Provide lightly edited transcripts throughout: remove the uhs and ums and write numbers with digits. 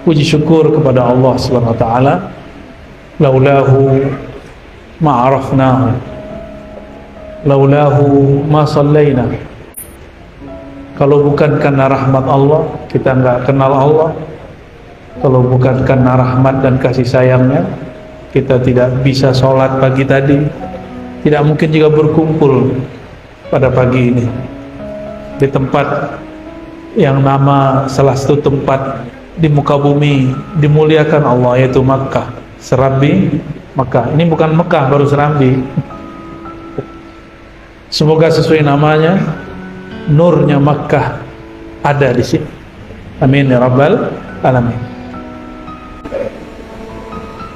Puji syukur kepada Allah Subhanahu wa taala. Laulahu ma arafnahu, laulahu ma sallaina. Kalau bukan karena rahmat Allah, kita enggak kenal Allah. Kalau bukan karena rahmat dan kasih sayangnya, kita tidak bisa sholat pagi tadi. Tidak mungkin juga berkumpul pada pagi ini di tempat yang nama salah satu tempat di muka bumi dimuliakan Allah, yaitu Makkah, Serambi Makkah. Ini bukan Mekah baru Serambi. Semoga sesuai namanya, nurnya Makkah ada di sini. Amin ya rabbal alamin.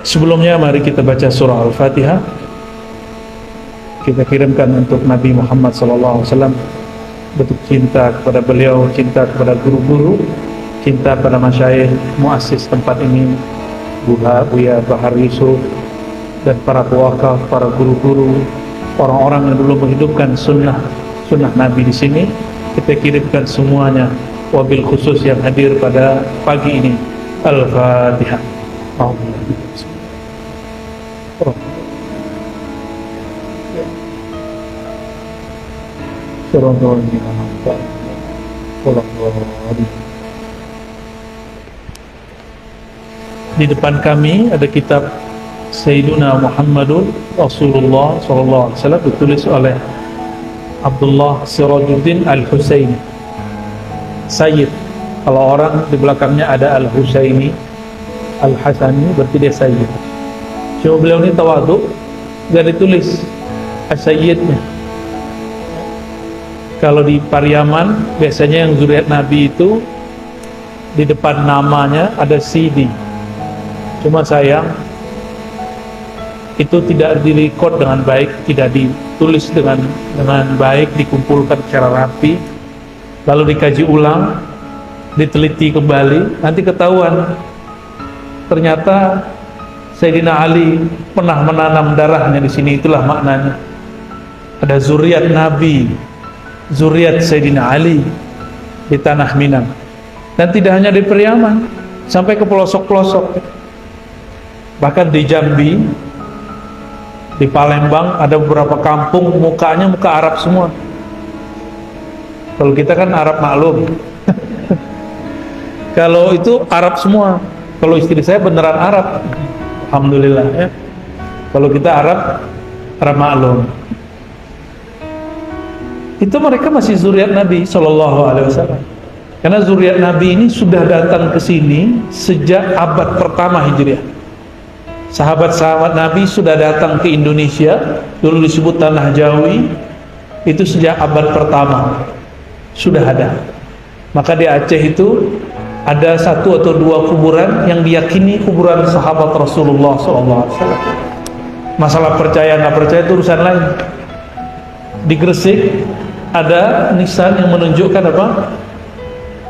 Sebelumnya mari kita baca surah Al-Fatihah. Kita kirimkan untuk Nabi Muhammad SAW bentuk cinta kepada beliau, cinta kepada guru-guru, cinta pada masyayikh muassis tempat ini, Buya Bahar Yusuf, dan para pewakaf, para guru-guru, orang-orang yang dulu menghidupkan sunnah Nabi di sini. Kita kirimkan semuanya, wabil khusus yang hadir pada pagi ini. Al-Fatihah. Di depan kami ada kitab Sayyiduna Muhammadun Rasulullah SAW, ditulis oleh Abdullah Sirajuddin Al-Husaini, Sayyid. Kalau orang di belakangnya ada Al-Husaini, Al-Hasani, berarti dia Sayyid. Cuma beliau ini tawadhu, gak ditulis As-Sayyidnya. Kalau di Pariaman biasanya yang zuriat Nabi itu di depan namanya ada Sidi. Cuma sayang itu tidak direkod dengan baik, tidak ditulis dengan baik, dikumpulkan secara rapi, lalu dikaji ulang, diteliti kembali, nanti ketahuan ternyata Sayyidina Ali pernah menanam darahnya di sini. Itulah maknanya. Ada zuriat Nabi, zuriat Sayyidina Ali di tanah Minang, dan tidak hanya di Pariaman, sampai ke pelosok-pelosok. Bahkan di Jambi, di Palembang ada beberapa kampung mukanya muka Arab semua. Kalau kita kan Arab maklum. Kalau itu Arab semua. Kalau istri saya beneran Arab, alhamdulillah ya. Kalau kita Arab maklum. Itu mereka masih zuriat Nabi SAW. Karena zuriat Nabi ini sudah datang ke sini sejak abad pertama Hijriah. Sahabat-sahabat Nabi sudah datang ke Indonesia, dulu disebut Tanah Jawi, itu sejak abad pertama sudah ada. Maka di Aceh itu ada 1 atau 2 kuburan yang diyakini kuburan sahabat Rasulullah SAW. Masalah percaya nggak percaya itu urusan lain. Di Gresik ada nisan yang menunjukkan apa?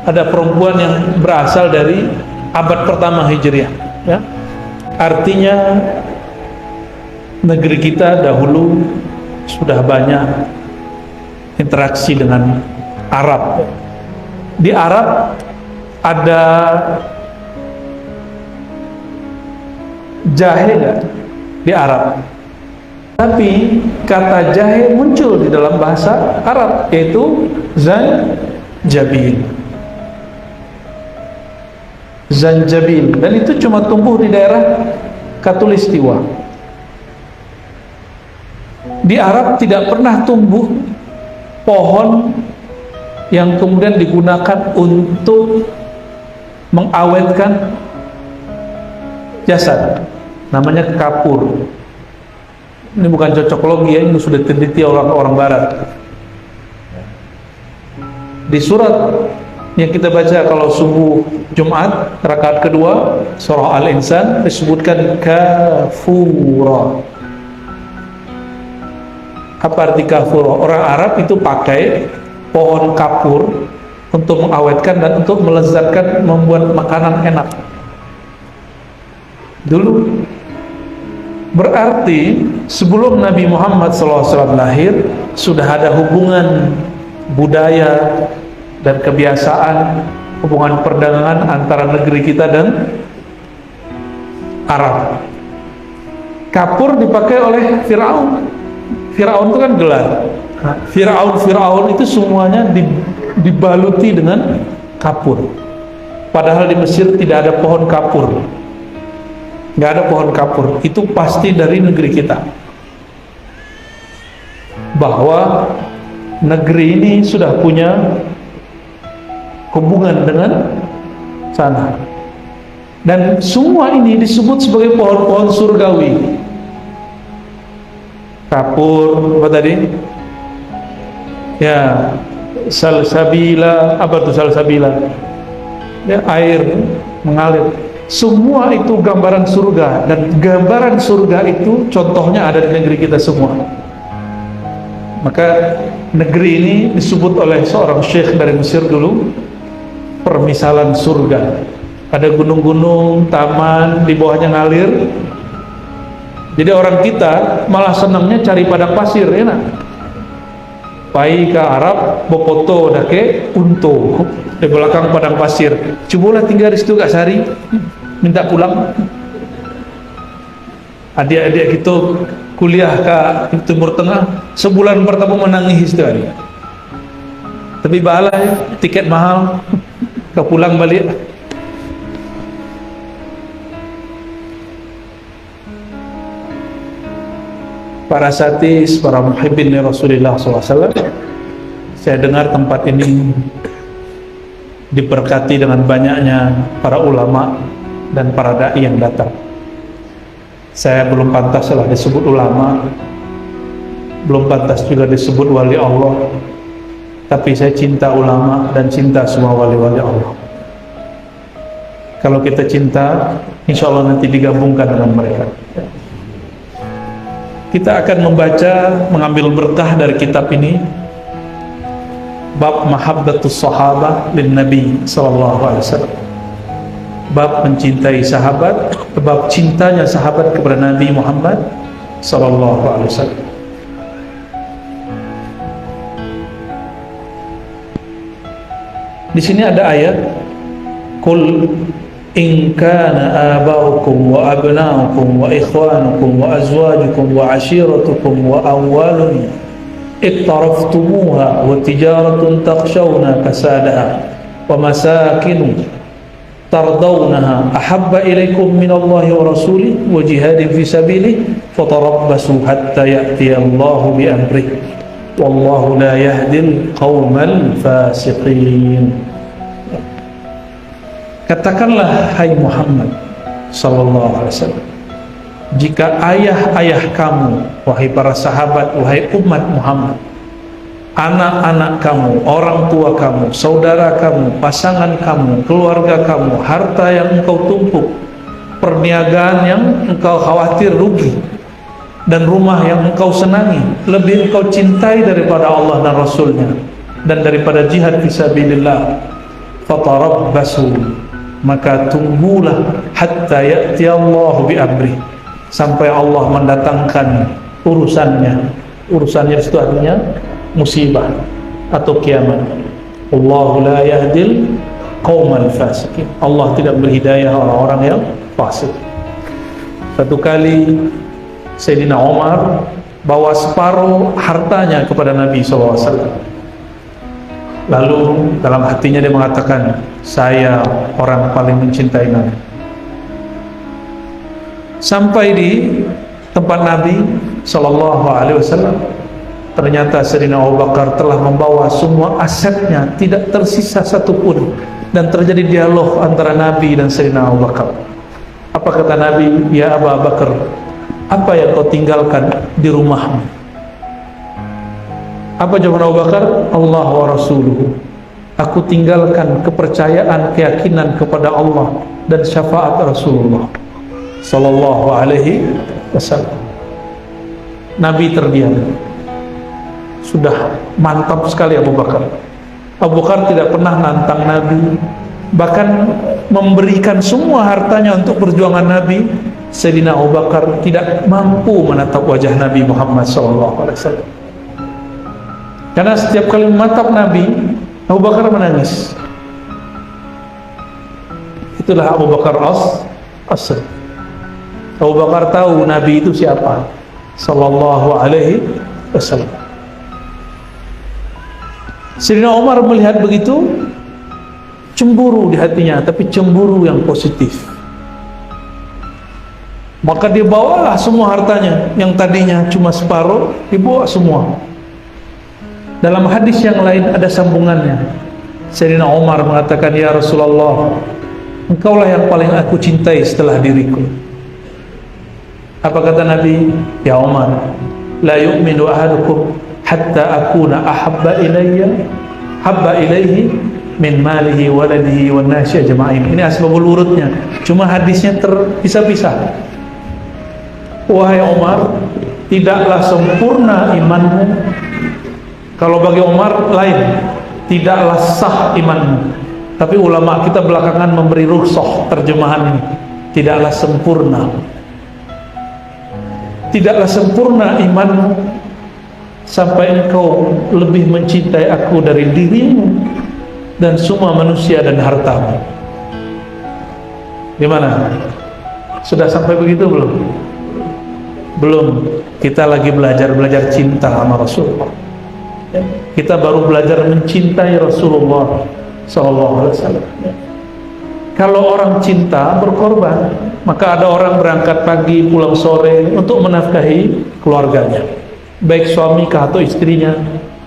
Ada perempuan yang berasal dari abad pertama Hijriah, ya. Artinya negeri kita dahulu sudah banyak interaksi dengan Arab. Di Arab ada jahe nggak di Arab? Tapi kata jahe muncul di dalam bahasa Arab, yaitu zanjabil. Zanjabil, dan itu cuma tumbuh di daerah Katulistiwa. Di Arab tidak pernah tumbuh pohon yang kemudian digunakan untuk mengawetkan jasad, namanya kapur. Ini bukan cocok logi ya, ini sudah diteliti orang Barat. Di surat yang kita baca kalau subuh Jumat rakaat kedua surah Al-Insan disebutkan kafura. Apa arti kafura? Orang Arab itu pakai pohon kapur untuk mengawetkan dan untuk melezatkan, membuat makanan enak dulu. Berarti sebelum Nabi Muhammad SAW lahir sudah ada hubungan budaya dan kebiasaan hubungan perdagangan antara negeri kita dan Arab. Kapur dipakai oleh Firaun. Firaun itu kan gelar. Firaun itu semuanya dibaluti dengan kapur. Padahal di Mesir tidak ada pohon kapur. Nggak ada pohon kapur. Itu pasti dari negeri kita. Bahwa negeri ini sudah punya hubungan dengan sana. Dan semua ini disebut sebagai pohon-pohon surgawi. Kapur, apa tadi? Ya, salsabila, apa itu salsabila? Ya, air mengalir. Semua itu gambaran surga, dan gambaran surga itu contohnya ada di negeri kita semua. Maka negeri ini disebut oleh seorang syekh dari Mesir dulu permisalan surga. Ada gunung-gunung, taman, di bawahnya ngalir. Jadi orang kita malah senangnya cari padang pasir, ya nak? Pai ke Arab, bopoto dake unto di belakang padang pasir. Cobalah tinggal di situ gak sehari, minta pulang. Adik-adik kita kuliah ke Timur Tengah, sebulan pertama menangis itu hari. Tapi balai tiket mahal, ke pulang balik. Para satis, para muhibbin Rasulullah SAW, saya dengar tempat ini diberkati dengan banyaknya para ulama dan para da'i yang datang. Saya belum pantas lah disebut ulama, belum pantas juga disebut wali Allah, tapi saya cinta ulama dan cinta semua wali-wali Allah. Kalau kita cinta, insya Allah nanti digabungkan dengan mereka. Kita akan membaca, mengambil berkah dari kitab ini, bab mahabbatus sahabah lin Nabi sallallahu alaihi wasallam. Bab mencintai sahabat, bab cintanya sahabat kepada Nabi Muhammad sallallahu alaihi wasallam. Di sini ada ayat, qul in kana aba'ukum wa abna'ukum wa ikhwanukum wa azwajukum wa ashiratukum wa amwalun iqtaraftumuha wa tijaratun takhshawna kasadaha wa masakinu tardawnaha ahabba ilaikum minallahi wa rasulih wa jihadin fi sabilih fatarabbasu hatta ya'tiyallahu bi amrih wallahu la yahdil qaumal fasiqin. Katakanlah hai Muhammad sallallahu alaihi wasallam, jika ayah-ayah kamu, wahai para sahabat, wahai umat Muhammad, anak-anak kamu, orang tua kamu, saudara kamu, pasangan kamu, keluarga kamu, harta yang engkau tumpuk, perniagaan yang engkau khawatir rugi, dan rumah yang engkau senangi, lebih engkau cintai daripada Allah dan Rasulnya dan daripada jihad fisabilillah, fatarabbasu, maka tunggulah hatta ya'tiyallahu bi amri, sampai Allah mendatangkan urusannya. Urusannya itu artinya musibah atau kiamat. Allahu la yahdil qaumal fasiqin. Allah tidak berhidayah orang-orang yang fasik. Satu kali Sayyidina Umar bawa separuh hartanya kepada Nabi SAW. Lalu dalam hatinya dia mengatakan, saya orang paling mencintai Nabi. Sampai di tempat Nabi SAW, ternyata Sayyidina Abu Bakar telah membawa semua asetnya, tidak tersisa satupun, dan terjadi dialog antara Nabi dan Sayyidina Abu Bakar. Apa kata Nabi? Ya Abu Bakar, apa yang kau tinggalkan di rumahmu? Apa jawaban Abu Bakar? Allah wa Rasuluhu. Aku tinggalkan kepercayaan, keyakinan kepada Allah dan syafaat Rasulullah sallallahu alaihi wasallam. Nabi terdiam. Sudah mantap sekali Abu Bakar. Abu Bakar tidak pernah nantang Nabi, bahkan memberikan semua hartanya untuk perjuangan Nabi. Sayyidina Abu Bakar tidak mampu menatap wajah Nabi Muhammad sallallahu alaihi wasallam. Karena setiap kali menatap Nabi, Abu Bakar menangis. Itulah Abu Bakar As-Siddiq. Abu Bakar tahu Nabi itu siapa, sallallahu alaihi wasallam. Sayyidina Umar melihat begitu, cemburu di hatinya, tapi cemburu yang positif. Maka dia bawalah semua hartanya, yang tadinya cuma separuh, dibawa semua. Dalam hadis yang lain ada sambungannya. Sayyidina Umar mengatakan, ya Rasulullah, engkaulah yang paling aku cintai setelah diriku. Apa kata Nabi? Ya Umar, la yu'minu ahadukum hatta akuna ahabba ilaihi min malihi waladihi wan nasi ajma'in. Ini asbabul wurudnya, cuma hadisnya terpisah-pisah. Wahai Umar, tidaklah sempurna imanmu. Kalau bagi Umar lain, tidaklah sah imanmu. Tapi ulama kita belakangan memberi rukhsah terjemahan ini. Tidaklah sempurna. Tidaklah sempurna imanmu sampai engkau lebih mencintai aku dari dirimu dan semua manusia dan hartamu. Gimana? Sudah sampai begitu belum? Belum. Kita lagi belajar cinta sama Rasulullah. Kita baru belajar mencintai Rasulullah sallallahu alaihi wasallam. Kalau orang cinta berkorban, maka ada orang berangkat pagi pulang sore untuk menafkahi keluarganya, baik suami atau istrinya.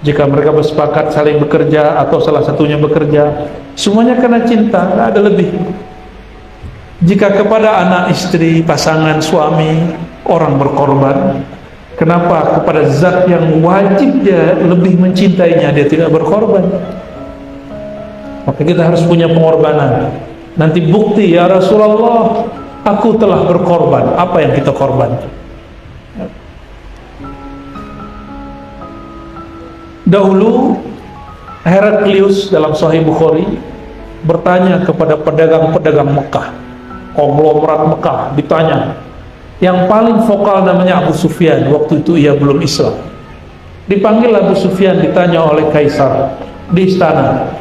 Jika mereka bersepakat saling bekerja atau salah satunya bekerja, semuanya karena cinta, tidak ada lebih. Jika kepada anak, istri, pasangan, suami orang berkorban, kenapa kepada zat yang wajib dia lebih mencintainya dia tidak berkorban? Maka kita harus punya pengorbanan. Nanti bukti, ya Rasulullah, aku telah berkorban. Apa yang kita korban? Dahulu Heraklius dalam Sahih Bukhari bertanya kepada pedagang-pedagang Mekah, konglomerat Mekah, ditanya. Yang paling vokal namanya Abu Sufyan. Waktu itu ia belum Islam. Dipanggil Abu Sufyan, ditanya oleh Kaisar di istana,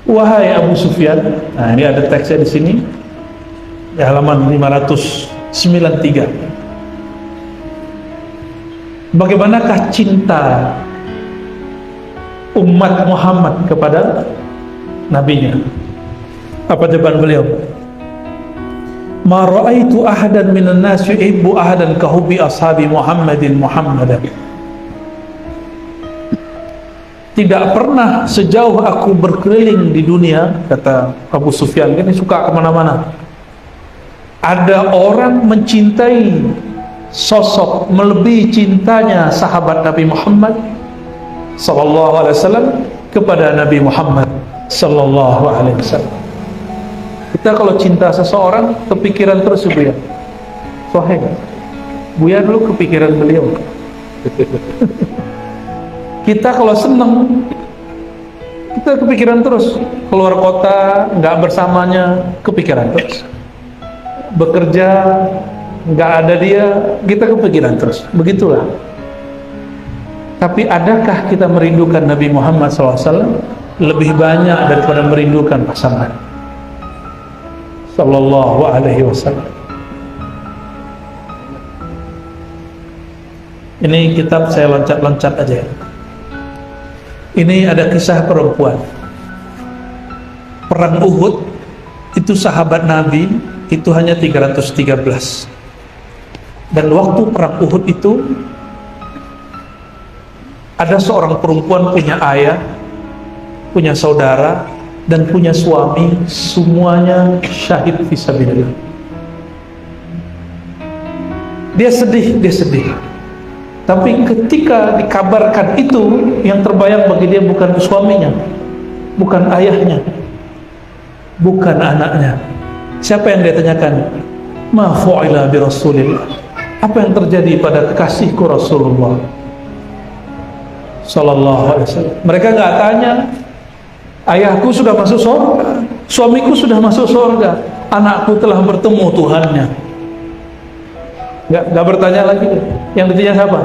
wahai Abu Sufyan. Nah, ini ada teksnya di sini, di halaman 593. Bagaimanakah cinta umat Muhammad kepada nabinya? Apa jawaban beliau? Ma ra'aitu ahadan minan nas yuhibbu ahadan ka hubbi ashabi Muhammadin. Tidak pernah sejauh aku berkeliling di dunia, kata Abu Sufyan, ini suka kemana-mana, ada orang mencintai sosok melebihi cintanya sahabat Nabi Muhammad sallallahu alaihi wasallam kepada Nabi Muhammad sallallahu alaihi wasallam. Kita kalau cinta seseorang kepikiran terus Buya. Soheng. Buya dulu kepikiran beliau. Kita kalau seneng, kita kepikiran terus. Keluar kota nggak bersamanya, kepikiran terus. Bekerja nggak ada dia, kita kepikiran terus. Begitulah. Tapi adakah kita merindukan Nabi Muhammad SAW lebih banyak daripada merindukan pasangan sallallahu alaihi wasallam? Ini kitab saya loncat-loncat aja. Ini ada kisah perempuan. Perang Uhud itu sahabat Nabi itu hanya 313. Dan waktu perang Uhud itu ada seorang perempuan punya ayah, punya saudara, dan punya suami, semuanya syahid fisabilillah. Dia sedih. Tapi ketika dikabarkan itu, yang terbayang bagi dia bukan suaminya, bukan ayahnya, bukan anaknya. Siapa yang dia tanyakan? Ma fu'ila bi Rasulillah. Apa yang terjadi pada kekasihku Rasulullah sallallahu alaihi wasallam? Mereka nggak tanya, ayahku sudah masuk surga, suamiku sudah masuk surga, anakku telah bertemu Tuhannya. Nggak bertanya lagi. Yang ditanya siapa?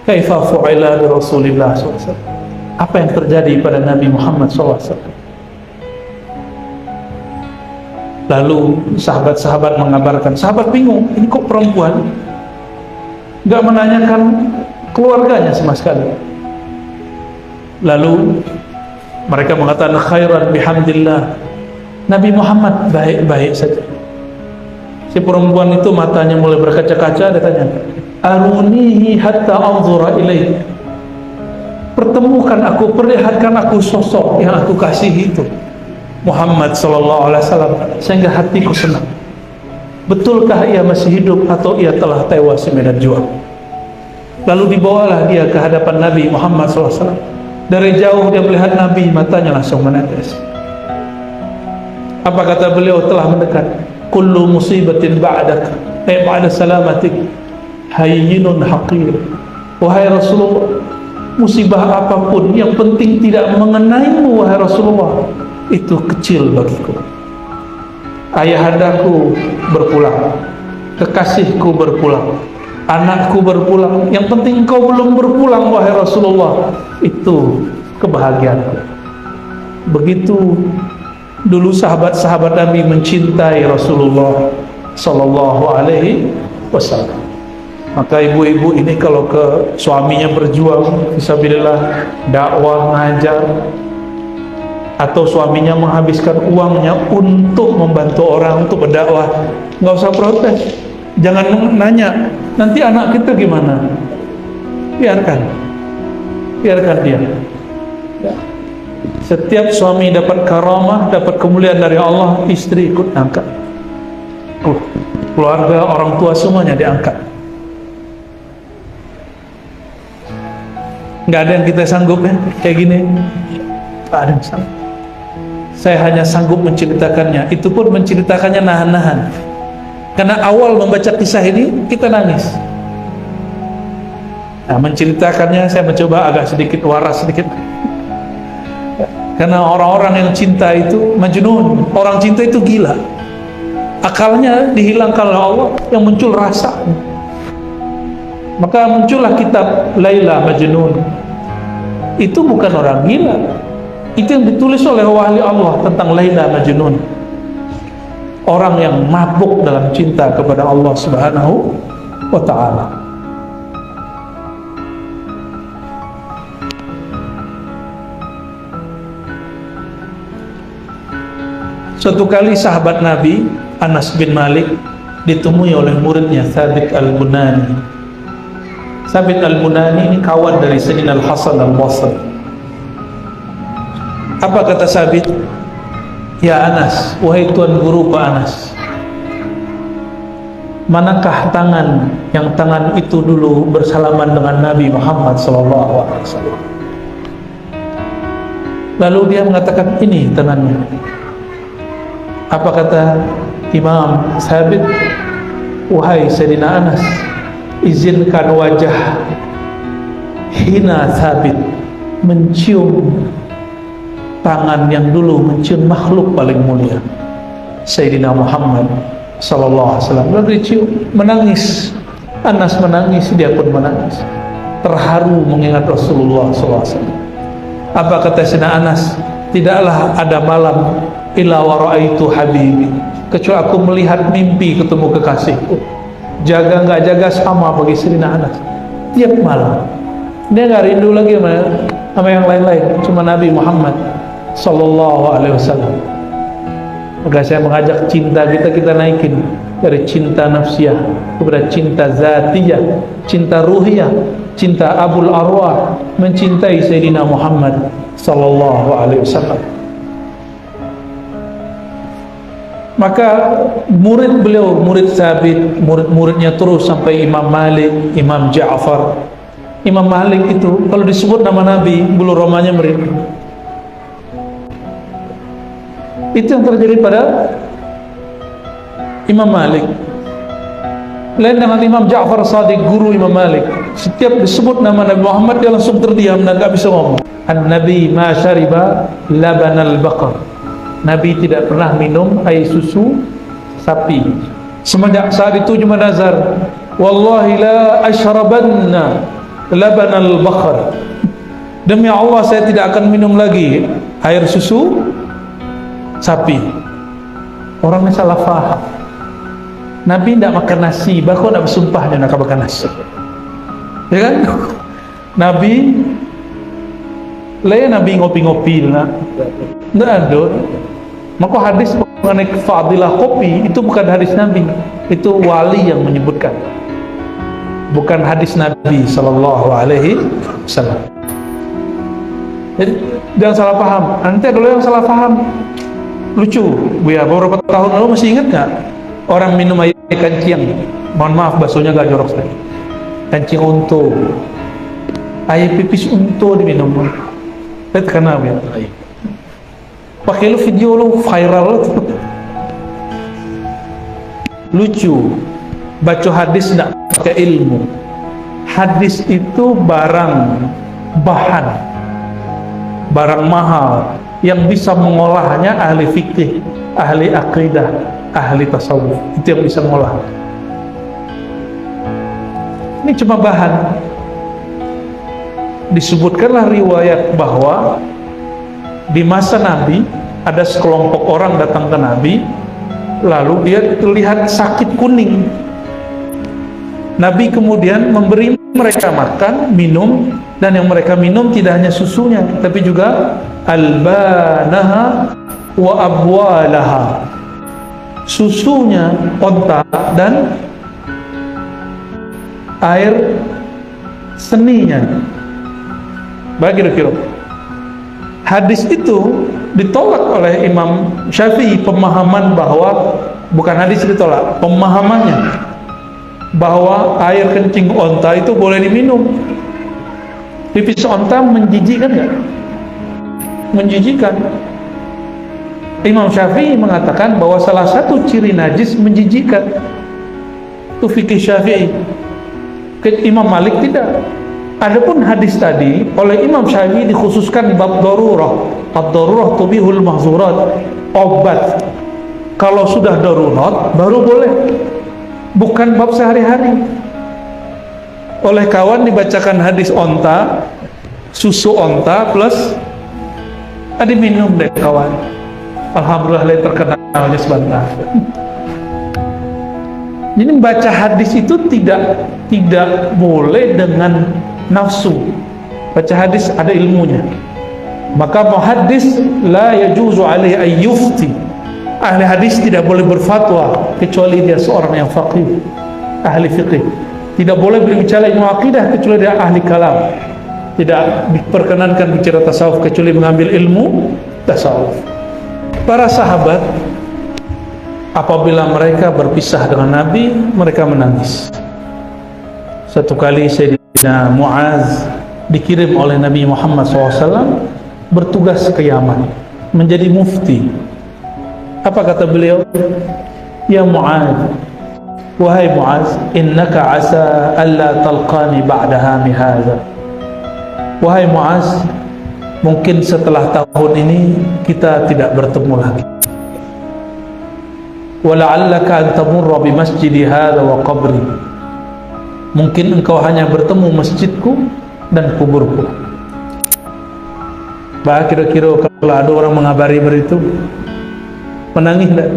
Kaifa fu'ila bi Rasulillah SAW. Apa yang terjadi pada Nabi Muhammad SAW? Lalu sahabat-sahabat mengabarkan, sahabat bingung, ini kok perempuan? Gak menanyakan keluarganya sama sekali. Lalu mereka mengatakan khairan bihamdillah, Nabi Muhammad baik-baik saja. Si perempuan itu matanya mulai berkaca-kaca, dia tanya, arunihi hatta anzura ilaih, pertemukan aku, perlihatkan aku sosok yang aku kasihi itu, Muhammad sallallahu alaihi wasallam, sehingga hatiku senang. Betulkah ia masih hidup atau ia telah tewas di medan juang? Lalu dibawalah dia ke hadapan Nabi Muhammad sallallahu alaihi wasallam. Dari jauh dia melihat Nabi, matanya langsung menetes. Apa kata beliau telah mendekat? Kullu musibatin ba'dak, ba'da salamatik, hayyinun haqir. Wahai Rasulullah, musibah apapun yang penting tidak mengenaimu wahai Rasulullah, itu kecil bagiku. Ayahandaku berpulang, kekasihku berpulang, anakku berpulang, yang penting engkau belum berpulang wahai Rasulullah, itu kebahagiaanku. Begitu dulu sahabat-sahabat Nabi mencintai Rasulullah sallallahu alaihi wasallam. Maka ibu-ibu ini kalau ke suaminya berjuang fisabilillah, dakwah, ngajar, atau suaminya menghabiskan uangnya untuk membantu orang, untuk berdakwah, nggak usah protes, jangan nanya nanti anak kita gimana, biarkan dia. Ya. Setiap suami dapat karamah, dapat kemuliaan dari Allah, istri ikut angkat, keluarga, orang tua semuanya diangkat. Nggak ada yang kita sanggup ya kayak gini, nggak ada yang sanggup. Saya hanya sanggup menceritakannya, itu pun menceritakannya nahan-nahan, karena awal membaca kisah ini kita nangis. Nah, menceritakannya saya mencoba agak sedikit waras sedikit, karena orang-orang yang cinta itu majnun, orang cinta itu gila, akalnya dihilangkan oleh Allah, yang muncul rasa. Maka muncullah kitab Laila Majnun. Itu bukan orang gila, itu yang ditulis oleh wali Allah tentang Laila Majnun, orang yang mabuk dalam cinta kepada Allah Subhanahu wa ta'ala. Suatu kali sahabat Nabi Anas bin Malik ditemui oleh muridnya Thabit al-Bunani. Thabit al-Bunani ini kawan dari Sayyidina Al-Hasan al-Basri. Apa kata Thabit? Ya Anas, wahai tuan guru Pak Anas, manakah tangan yang tangan itu dulu bersalaman dengan Nabi Muhammad SAW? Lalu dia mengatakan, ini tangannya. Apa kata Imam Thabit? Wahai Sayyidina Anas, izinkan wajah hina Thabit mencium tangan yang dulu mencium makhluk paling mulia, Sayyidina Muhammad sallallahu alaihi wasallam. Lalu dicium, menangis. Anas menangis, dia pun menangis, terharu mengingat Rasulullah sallallahu alaihi wasallam. Apa kata Sayyidina Anas? Tidaklah ada malam illa wa ra'aitu habibi, kecuali aku melihat mimpi ketemu kekasihku. Jaga nggak jaga sama bagi Sayyidina Anas. Tiap malam dia nggak rindu lagi sama yang lain-lain, cuma Nabi Muhammad sallallahu alaihi wasallam. Maka saya mengajak cinta kita naikin dari cinta nafsiyah kepada cinta zatiyah, cinta ruhiyah, cinta abul arwah, mencintai Sayyidina Muhammad sallallahu alaihi wasallam. Maka murid beliau, murid Thabit, murid-muridnya terus sampai Imam Malik, Imam Ja'far. Imam Malik itu kalau disebut nama Nabi, bulu romanya merinding. Itu yang terjadi pada Imam Malik. Lain dengan Imam Ja'far Shadiq, guru Imam Malik. Setiap disebut nama Nabi Muhammad, dia langsung terdiam dan gak bisa ngomong. An-Nabi ma syariba laban al-baqar. Nabi tidak pernah minum air susu sapi. Semenjak saat itu cuma nazar, wallahi la ashrabanna laban al-baqar. Demi Allah saya tidak akan minum lagi air susu sapi. Orangnya salah faham. Nabi tidak makan nasi, bahkan tidak bersumpah dia nak makan nasi. Ya kan? Nabi Nabi ngopi-ngopi lah. Tidak ada. Maka hadis mengenai fadilah kopi itu bukan hadis Nabi, itu wali yang menyebutkan, bukan hadis Nabi Sallallahu Alaihi Wasallam. Jadi jangan salah paham. Nanti ada yang salah paham. Lucu, ya beberapa tahun lalu masih ingat nggak orang minum air kancing? Mohon maaf bahasanya gak jorok sekali. Kancing untu, air pipis untu diminum. Lihat kenapa ya? Pakai lu video lu viral tuh. Lucu. Baca hadis tidak pakai ilmu. Hadis itu barang mahal yang bisa mengolahnya ahli fikih, ahli akidah, ahli tasawuf. Itu yang bisa mengolah. Ini cuma bahan. Disebutkanlah riwayat bahwa di masa Nabi ada sekelompok orang datang ke Nabi, lalu dia terlihat sakit kuning. Nabi kemudian memberi mereka makan, minum, dan yang mereka minum tidak hanya susunya, tapi juga albanaha wa abwalaha, susunya onta dan air seninya. Bagi kira hadis itu ditolak oleh Imam Syafi'i, pemahaman bahwa bukan hadis ditolak, pemahamannya bahwa air kencing onta itu boleh diminum. Pipis onta menjijikkan nggak? Menjijikkan. Imam Syafi'i mengatakan bahwa salah satu ciri najis menjijikkan. Itu fikih Syafi'i. Imam Malik tidak. Adapun hadis tadi oleh Imam Syafi'i dikhususkan di bab darurah. Ad-darurah tubihul mahzurat. Obat kalau sudah darurat baru boleh, bukan bab sehari-hari. Oleh kawan dibacakan hadis onta, susu onta plus minum deh kawan. Alhamdulillah terkenalnya sebentar. Jadi membaca hadis itu tidak boleh dengan nafsu. Baca hadis ada ilmunya. Maka muhaddis la yajuzu alaihi an yufti. Ahli hadis tidak boleh berfatwa kecuali dia seorang yang faqih, ahli fiqih. Tidak boleh berbicara ilmu akidah kecuali dia ahli kalam. Tidak diperkenankan bicara tasawuf kecuali mengambil ilmu tasawuf. Para sahabat apabila mereka berpisah dengan Nabi, mereka menangis. Satu kali Sayyidina Muaz dikirim oleh Nabi Muhammad SAW bertugas ke Yaman menjadi mufti. Apa kata beliau? Ya Muaz, wahai Muaz, innaka asa alla talqani ba'da hami hadha. Wahai Muaz, mungkin setelah tahun ini kita tidak bertemu lagi. Wala'allaka an tamurra bi masjidi hadha wa qabri. Mungkin engkau hanya bertemu masjidku dan kuburku. Bah, kira-kira kalau ada orang mengabari beritu, menangis tak?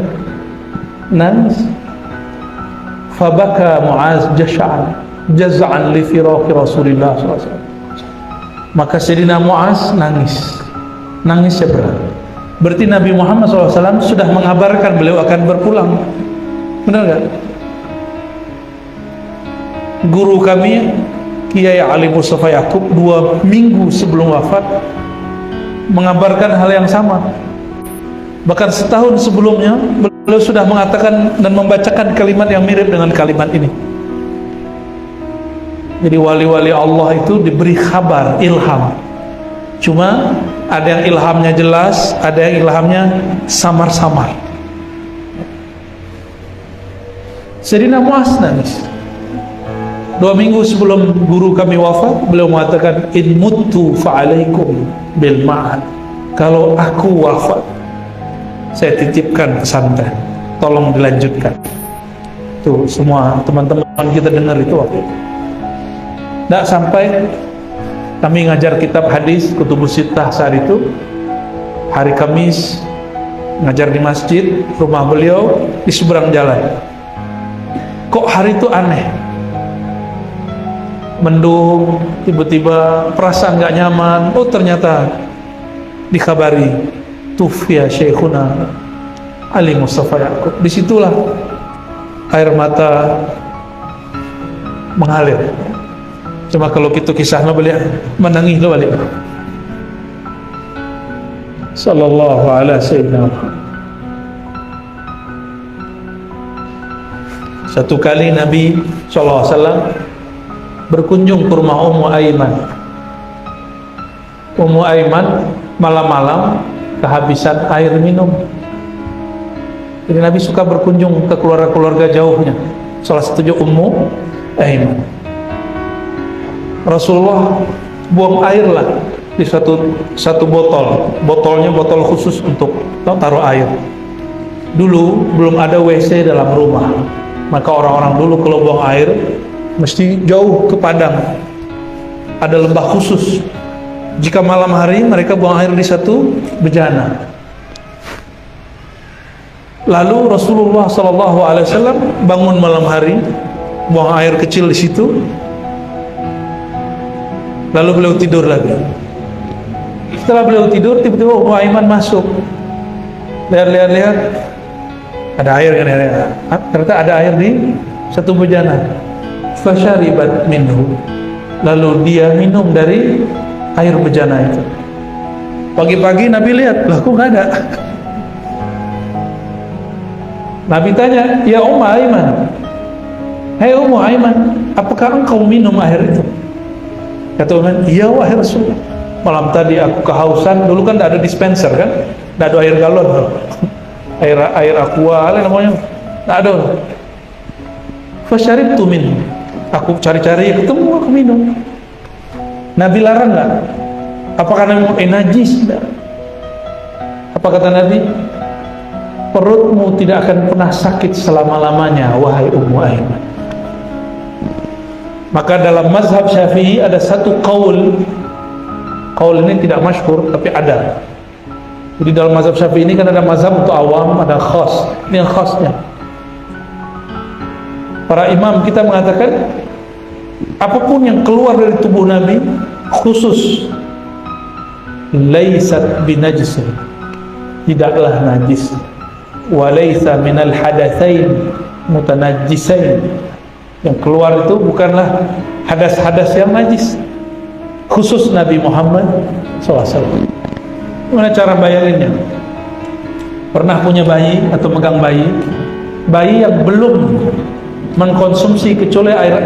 Nangis. Fabaka Muaz jaz'an li firaqi Rasulillah SAW. Maka Sayyidina Muaz nangis berat. Berarti Nabi Muhammad SAW sudah mengabarkan beliau akan berpulang. Benar gak? Guru kami Kiai Ali Mustafa Yaqub 2 minggu sebelum wafat mengabarkan hal yang sama. Bahkan setahun sebelumnya beliau sudah mengatakan dan membacakan kalimat yang mirip dengan kalimat ini. Jadi wali-wali Allah itu diberi kabar, ilham. Cuma ada yang ilhamnya jelas, ada yang ilhamnya samar-samar. Sayyidina Muaz nangis. 2 minggu sebelum guru kami wafat, beliau mengatakan, in muttu fa'alaikum bil ma'ad. Kalau aku wafat, saya titipkan pesantren, tolong dilanjutkan. Tuh semua teman-teman kita dengar itu waktu itu. Tidak sampai kami ngajar kitab hadis Kutubus Sittah saat itu, hari Kamis ngajar di masjid, rumah beliau di seberang jalan. Kok hari itu aneh, mendung, tiba-tiba perasaan nggak nyaman. Oh ternyata dikabari tufiya Syekhuna Ali Mustafa Ya'qub. Disitulah air mata mengalir. Cuma kalau kita kisahnya beliau menangis lo balik. Sallallahu alaihi wasallam. Satu kali Nabi sallallahu alaihi wasallam berkunjung ke rumah Ummu Aiman. Ummu Aiman malam-malam kehabisan air minum. Jadi Nabi suka berkunjung ke keluarga-keluarga jauhnya. Salah satunya Ummu Aiman. Rasulullah buang air lah di satu botol. Botolnya botol khusus untuk taruh air. Dulu belum ada WC dalam rumah, maka orang-orang dulu kalau buang air mesti jauh ke padang. Ada lembah khusus. Jika malam hari mereka buang air di satu bejana. Lalu Rasulullah SAW bangun malam hari, buang air kecil di situ. Lalu beliau tidur lagi. Setelah beliau tidur, tiba-tiba Ummu Aiman masuk. Lihat-lihat, ada air kan? Ternyata ada air di satu bejana. Fasyaribat minhu. Lalu dia minum dari air bejana itu. Pagi-pagi Nabi lihat, lah kok nggak ada. Nabi tanya, ya Ummu Aiman, hei Ummu Aiman, apakah engkau minum air itu? Kata Umar, iya wahai Rasul. Malam tadi aku kehausan. Dulu kan tidak ada dispenser kan, tidak ada air galon, air aqua, apa namanya, tidak ada. Fasyaribtu min. Aku cari-cari, ketemu, aku minum. Nabi larang nggak? Apakah Nabi mau najis? Apa kata Nabi? Perutmu tidak akan pernah sakit selama-lamanya, wahai Ummu Aiman. Maka dalam mazhab Syafi'i ada satu qaul. Qaul ini tidak masyhur tapi ada. Jadi dalam mazhab Syafi'i ini kan ada mazhab untuk awam, ada khas. Ini yang khasnya. Para imam kita mengatakan apapun yang keluar dari tubuh Nabi khusus laisat binajis, tidaklah najis. Wa laisa minal hadatsain mutanajjisain. Yang keluar itu bukanlah hadas-hadas yang najis, khusus Nabi Muhammad SAW. Gimana cara bayanginnya? Pernah punya bayi atau megang bayi? Bayi yang belum mengkonsumsi kecuali air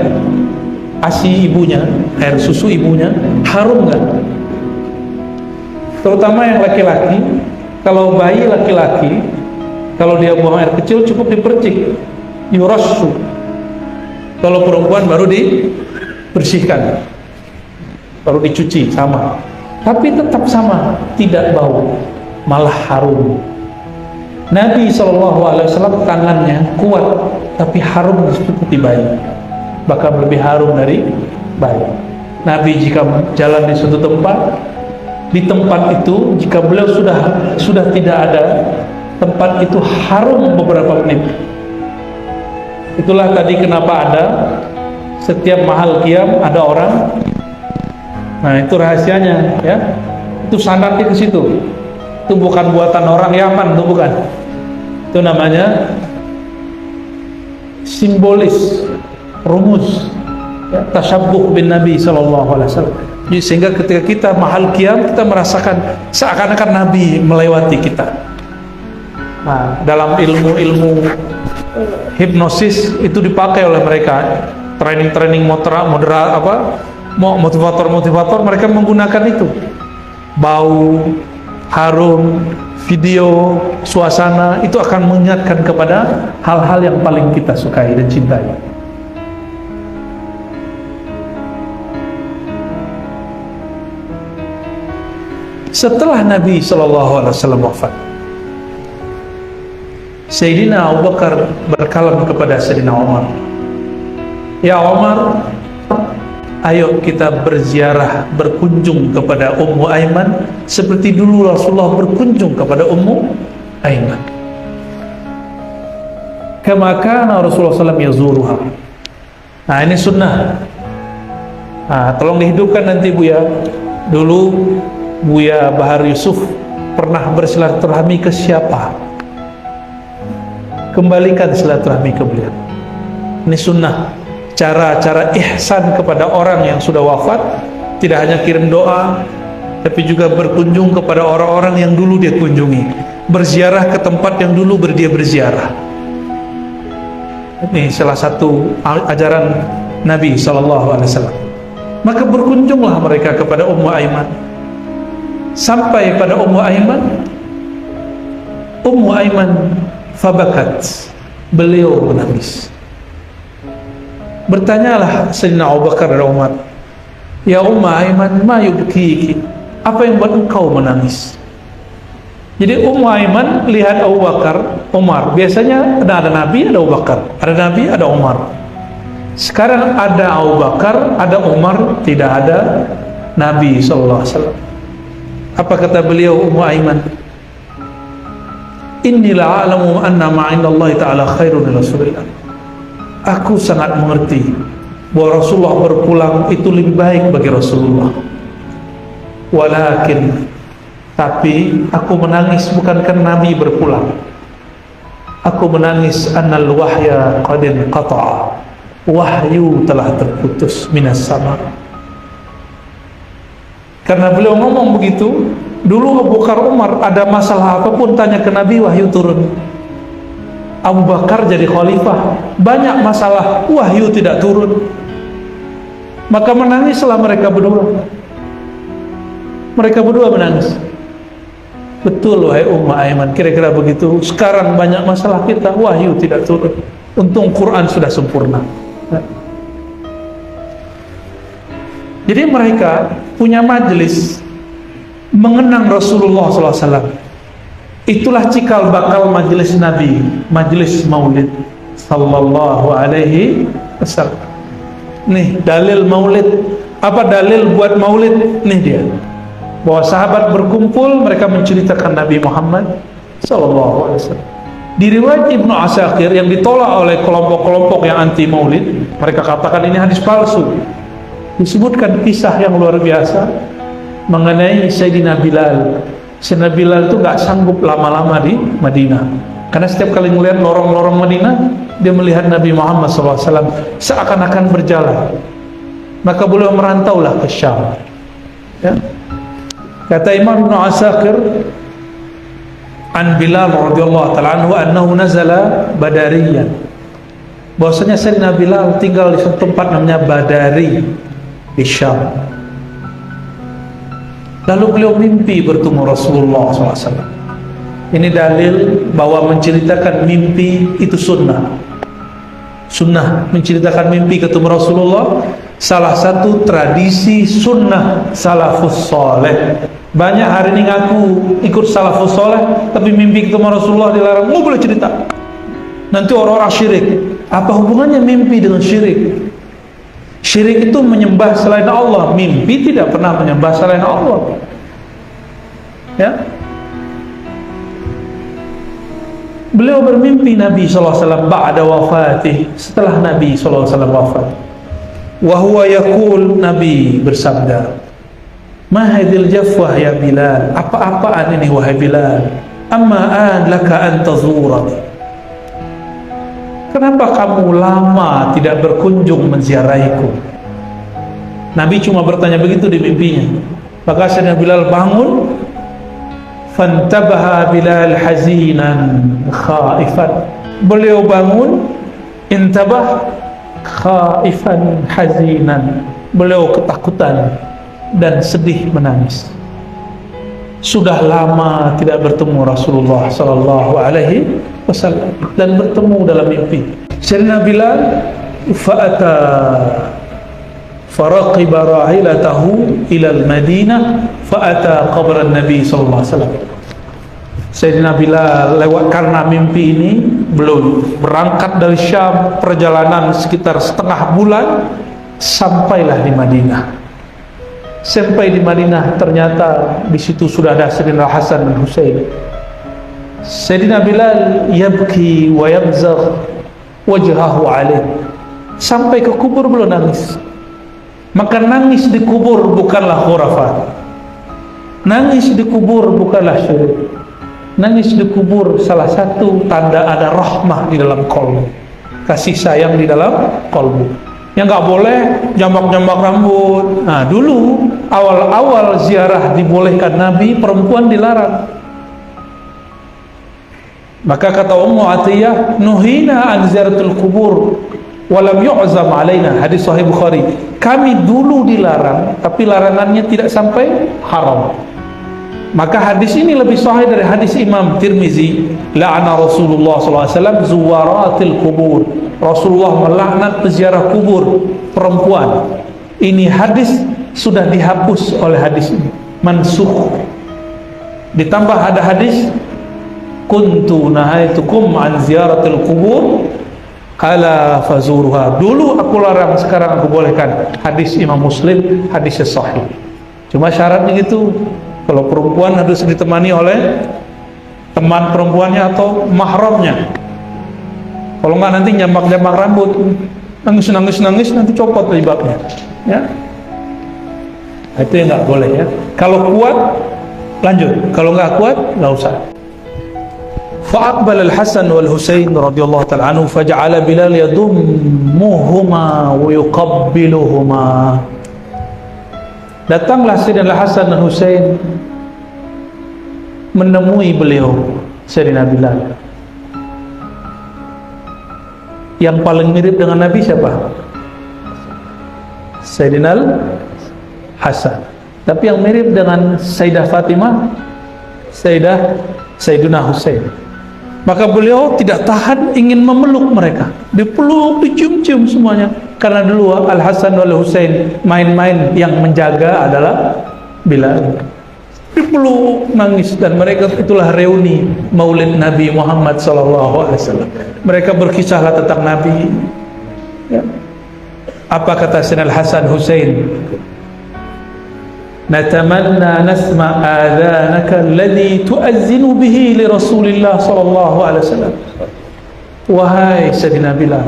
ASI ibunya, air susu ibunya, harum nggak? Terutama yang laki-laki. Kalau bayi laki-laki, kalau dia buang air kecil cukup dipercik, yurassu. Kalau perempuan baru dibersihkan, baru dicuci, sama. Tapi tetap sama, tidak bau, malah harum. Nabi SAW tangannya kuat, tapi harum seperti bayi, bahkan lebih harum dari bayi. Nabi jika jalan di suatu tempat, di tempat itu jika beliau sudah tidak ada, tempat itu harum beberapa menit. Itulah tadi kenapa ada setiap mahal qiyam ada orang. Nah itu rahasianya ya. Itu sanadnya ke situ. Itu bukan buatan orang Yaman, itu bukan. Itu namanya simbolis, rumus ya, tasyabbuh bin Nabi SAW. Jadi sehingga ketika kita mahal qiyam kita merasakan seakan-akan Nabi melewati kita. Nah, dalam ilmu hipnosis itu dipakai oleh mereka, training motivator mereka menggunakan itu, bau, harum, video, suasana itu akan mengingatkan kepada hal-hal yang paling kita sukai dan cintai. Setelah Nabi SAW wafat, Sayyidina Abu Bakar berkalam kepada Sayyidina Umar, ya Umar, ayo kita berziarah, berkunjung kepada Ummu Aiman seperti dulu Rasulullah berkunjung kepada Ummu Aiman. Kama kana Rasulullah SAW yazuruha. Nah, ini sunnah. Nah, tolong dihidupkan nanti Buya. Dulu Buya Bahar Yusuf pernah bersilaturahmi ke siapa? Kembalikan silaturahmi ke beliau. Ini sunnah. Cara-cara ihsan kepada orang yang sudah wafat, tidak hanya kirim doa, tapi juga berkunjung kepada orang-orang yang dulu dia kunjungi, berziarah ke tempat yang dulu dia berziarah. Ini salah satu ajaran Nabi SAW. Maka berkunjunglah mereka kepada Ummu Aiman. Sampai pada Ummu Aiman fabakat, beliau menangis. Bertanyalah Sayyidina Abu Bakar dan Umar, ya Ummu Aiman, ma yubkiki, apa yang buat engkau menangis? Jadi Ummu Aiman lihat Abu Bakar, Umar. Biasanya ada Nabi, ada Abu Bakar, ada Nabi, ada Umar. Sekarang ada Abu Bakar, ada Umar, tidak ada Nabi SAW. Apa kata beliau Ummu Aiman? Inni la'alamu anna ma'indallahi ta'ala khairun li Rasulillah. Aku sangat mengerti bahwa Rasulullah berpulang itu lebih baik bagi Rasulullah. Walakin, tapi aku menangis bukan karena Nabi berpulang. Aku menangis annal wahya qad inqata'a. Wahyu telah terputus minas sama. Karena beliau ngomong begitu, dulu Abu Bakar, Umar ada masalah apapun tanya ke Nabi, wahyu turun. Abu Bakar jadi khalifah, banyak masalah, wahyu tidak turun. Maka menangislah mereka berdua. Mereka berdua menangis. Betul wahai Ummu Aiman, kira-kira begitu. Sekarang banyak masalah kita, wahyu tidak turun. Untung Quran sudah sempurna. Jadi mereka punya majelis mengenang Rasulullah SAW. Itulah cikal bakal majelis Nabi, majelis Maulid sallallahu alaihi wasallam. Nih dalil Maulid. Apa dalil buat Maulid? Nih dia. Bahwa sahabat berkumpul, mereka menceritakan Nabi Muhammad sallallahu alaihi wasallam. Di riwayat Ibnu Asakir yang ditolak oleh kelompok-kelompok yang anti Maulid, mereka katakan ini hadis palsu. Disebutkan kisah yang luar biasa mengenai Sayyidina Bilal. Sayyidina Bilal itu gak sanggup lama-lama di Madinah, karena setiap kali melihat lorong-lorong Madinah, dia melihat Nabi Muhammad SAW seakan-akan berjalan. Maka beliau merantaulah ke Syam, ya. Kata Imam Ibn Asakir an Bilal radhiyallahu ta'ala anhu annahu nazala Badariyan, bahwasanya Sayyidina Bilal tinggal di satu tempat namanya Badari di Syam. Lalu beliau mimpi bertemu Rasulullah SAW. Ini dalil bahwa menceritakan mimpi itu sunnah. Sunnah menceritakan mimpi ketemu Rasulullah, salah satu tradisi sunnah salafus soleh. Banyak hari ini ngaku ikut salafus soleh, tapi mimpi ketemu Rasulullah dilarang. Nggak boleh cerita, nanti orang-orang syirik. Apa hubungannya mimpi dengan syirik? Syirik itu menyembah selain Allah. Mimpi tidak pernah menyembah selain Allah, ya. Beliau bermimpi Nabi SAW ba'da wafatih, setelah Nabi SAW wafat. Wahuwa yaqul, Nabi bersabda, ma hadhil jafwah ya Bilal, apa-apaan ini wahai Bilal, amma an laka an tazurani, kenapa kamu lama tidak berkunjung menziarahiku? Nabi cuma bertanya begitu di mimpinya. Maka Sayyidina Bilal bangun, fantabaha Bilal hazinan khaifan. Beliau bangun, intabah khaifan hazinan. Beliau ketakutan dan sedih menangis. Sudah lama tidak bertemu Rasulullah sallallahu alaihi wasallam dan bertemu dalam mimpi. Sayyidina Bilal fa'ata faraqiba rahilatahu ila al-Madinah fa'ata qabr an-Nabi sallallahu alaihi wasallam. Sayyidina Bilal lewat karena mimpi ini belum berangkat dari Syam, perjalanan sekitar setengah bulan, sampailah di Madinah. Sampai di Madinah ternyata di situ sudah ada Sayyidina Hasan dan Husain. Sayyidina Bilal yabki wa yabzagh wajhahu alaih, sampai ke kubur belum nangis. Maka nangis di kubur bukanlah khurafat, nangis di kubur bukanlah syirik. Nangis di kubur salah satu tanda ada rahmah di dalam qalbu, kasih sayang di dalam qalbu. Yang nggak boleh jambak-jambak rambut. Nah, dulu awal-awal ziarah dibolehkan Nabi, perempuan dilarang. Maka kata Ummu Atiyah, nuhina an ziyaratul kubur walam yu'zam alaina, hadis sahih Bukhari. Kami dulu dilarang, tapi larangannya tidak sampai haram. Maka hadis ini lebih sahih dari hadis Imam Tirmizi, la'ana Rasulullah SAW zuwaratil kubur. Rasulullah melaknat peziarah kubur perempuan. Ini hadis sudah dihapus oleh hadis ini, mansukh. Ditambah ada hadis, kuntu nahaitukum an ziyaratil kubur ala fazuruha. Dulu aku larang, sekarang aku bolehkan. Hadis Imam Muslim, hadis sahih. Cuma syaratnya gitu, kalau perempuan harus ditemani oleh teman perempuannya atau mahramnya. Kalau nggak nanti nyambak-nyambak rambut, nangis nanti copot jilbabnya, ya. Nah, itu yang nggak boleh, ya. Kalau kuat lanjut, kalau nggak kuat nggak usah. Fa'aqbal al-Hasan wal Husain radhiyallahu ta'ala anhu faja'ala Bilal yadummuhuma wa yuqabbiluhuma. Datanglah Sayyidina Hasan dan Husain menemui beliau, Sayyidina Bilal. Yang paling mirip dengan Nabi siapa? Sayyidina Hasan. Tapi yang mirip dengan Sayyidah Fatimah, Sayyidina Husain. Maka beliau tidak tahan, ingin memeluk mereka, dipeluk, dicium-cium semuanya. Karena dulu Al-Hasan wal Husain main-main, yang menjaga adalah Bilal. Dipeluk, nangis, dan mereka itulah reuni Maulid Nabi Muhammad SAW. Mereka berkisahlah tentang Nabi. Ya. Apa kata Sayyidina Al-Hasan Husain? Natamanna nasma adhanaka alladhi tu'azzinu bihi li Rasulillah sallallahu alaihi wasallam. Wahai Sayyidina Bilal,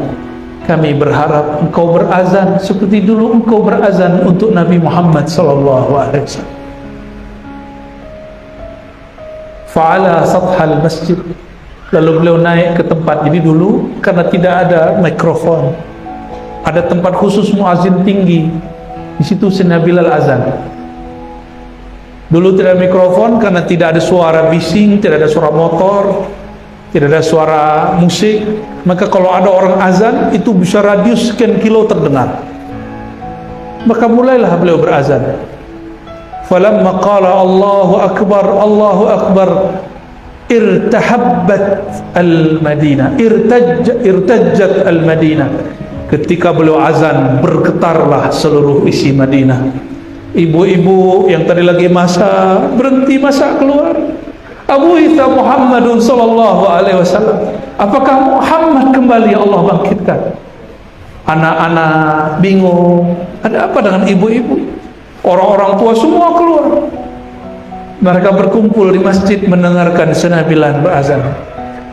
kami berharap engkau berazan seperti dulu engkau berazan untuk Nabi Muhammad sallallahu alaihi wasallam. Fa'ala sathal masjid. Lalu beliau naik ke tempat. Jadi dulu karena tidak ada mikrofon, ada tempat khusus muazin tinggi. Di situ Sayyidina Bilal azan. Dulu tidak ada mikrofon karena tidak ada suara bising, tidak ada suara motor, tidak ada suara musik. Maka kalau ada orang azan, itu bisa radius sekian kilo terdengar. Maka mulailah beliau berazan. Falamma qala Allahu Akbar, irtahabbat al-Madinah, irtajjat al-Madinah. Ketika beliau azan, bergetarlah seluruh isi Madinah. Ibu-ibu yang tadi lagi masak, berhenti masak, keluar. Abu Ita Muhammadun sallallahu alaihi wasallam. Apakah Muhammad kembali Allah bangkitkan? Anak-anak bingung, ada apa dengan ibu-ibu? Orang-orang tua semua keluar. Mereka berkumpul di masjid mendengarkan Sayyidina Bilal berazan.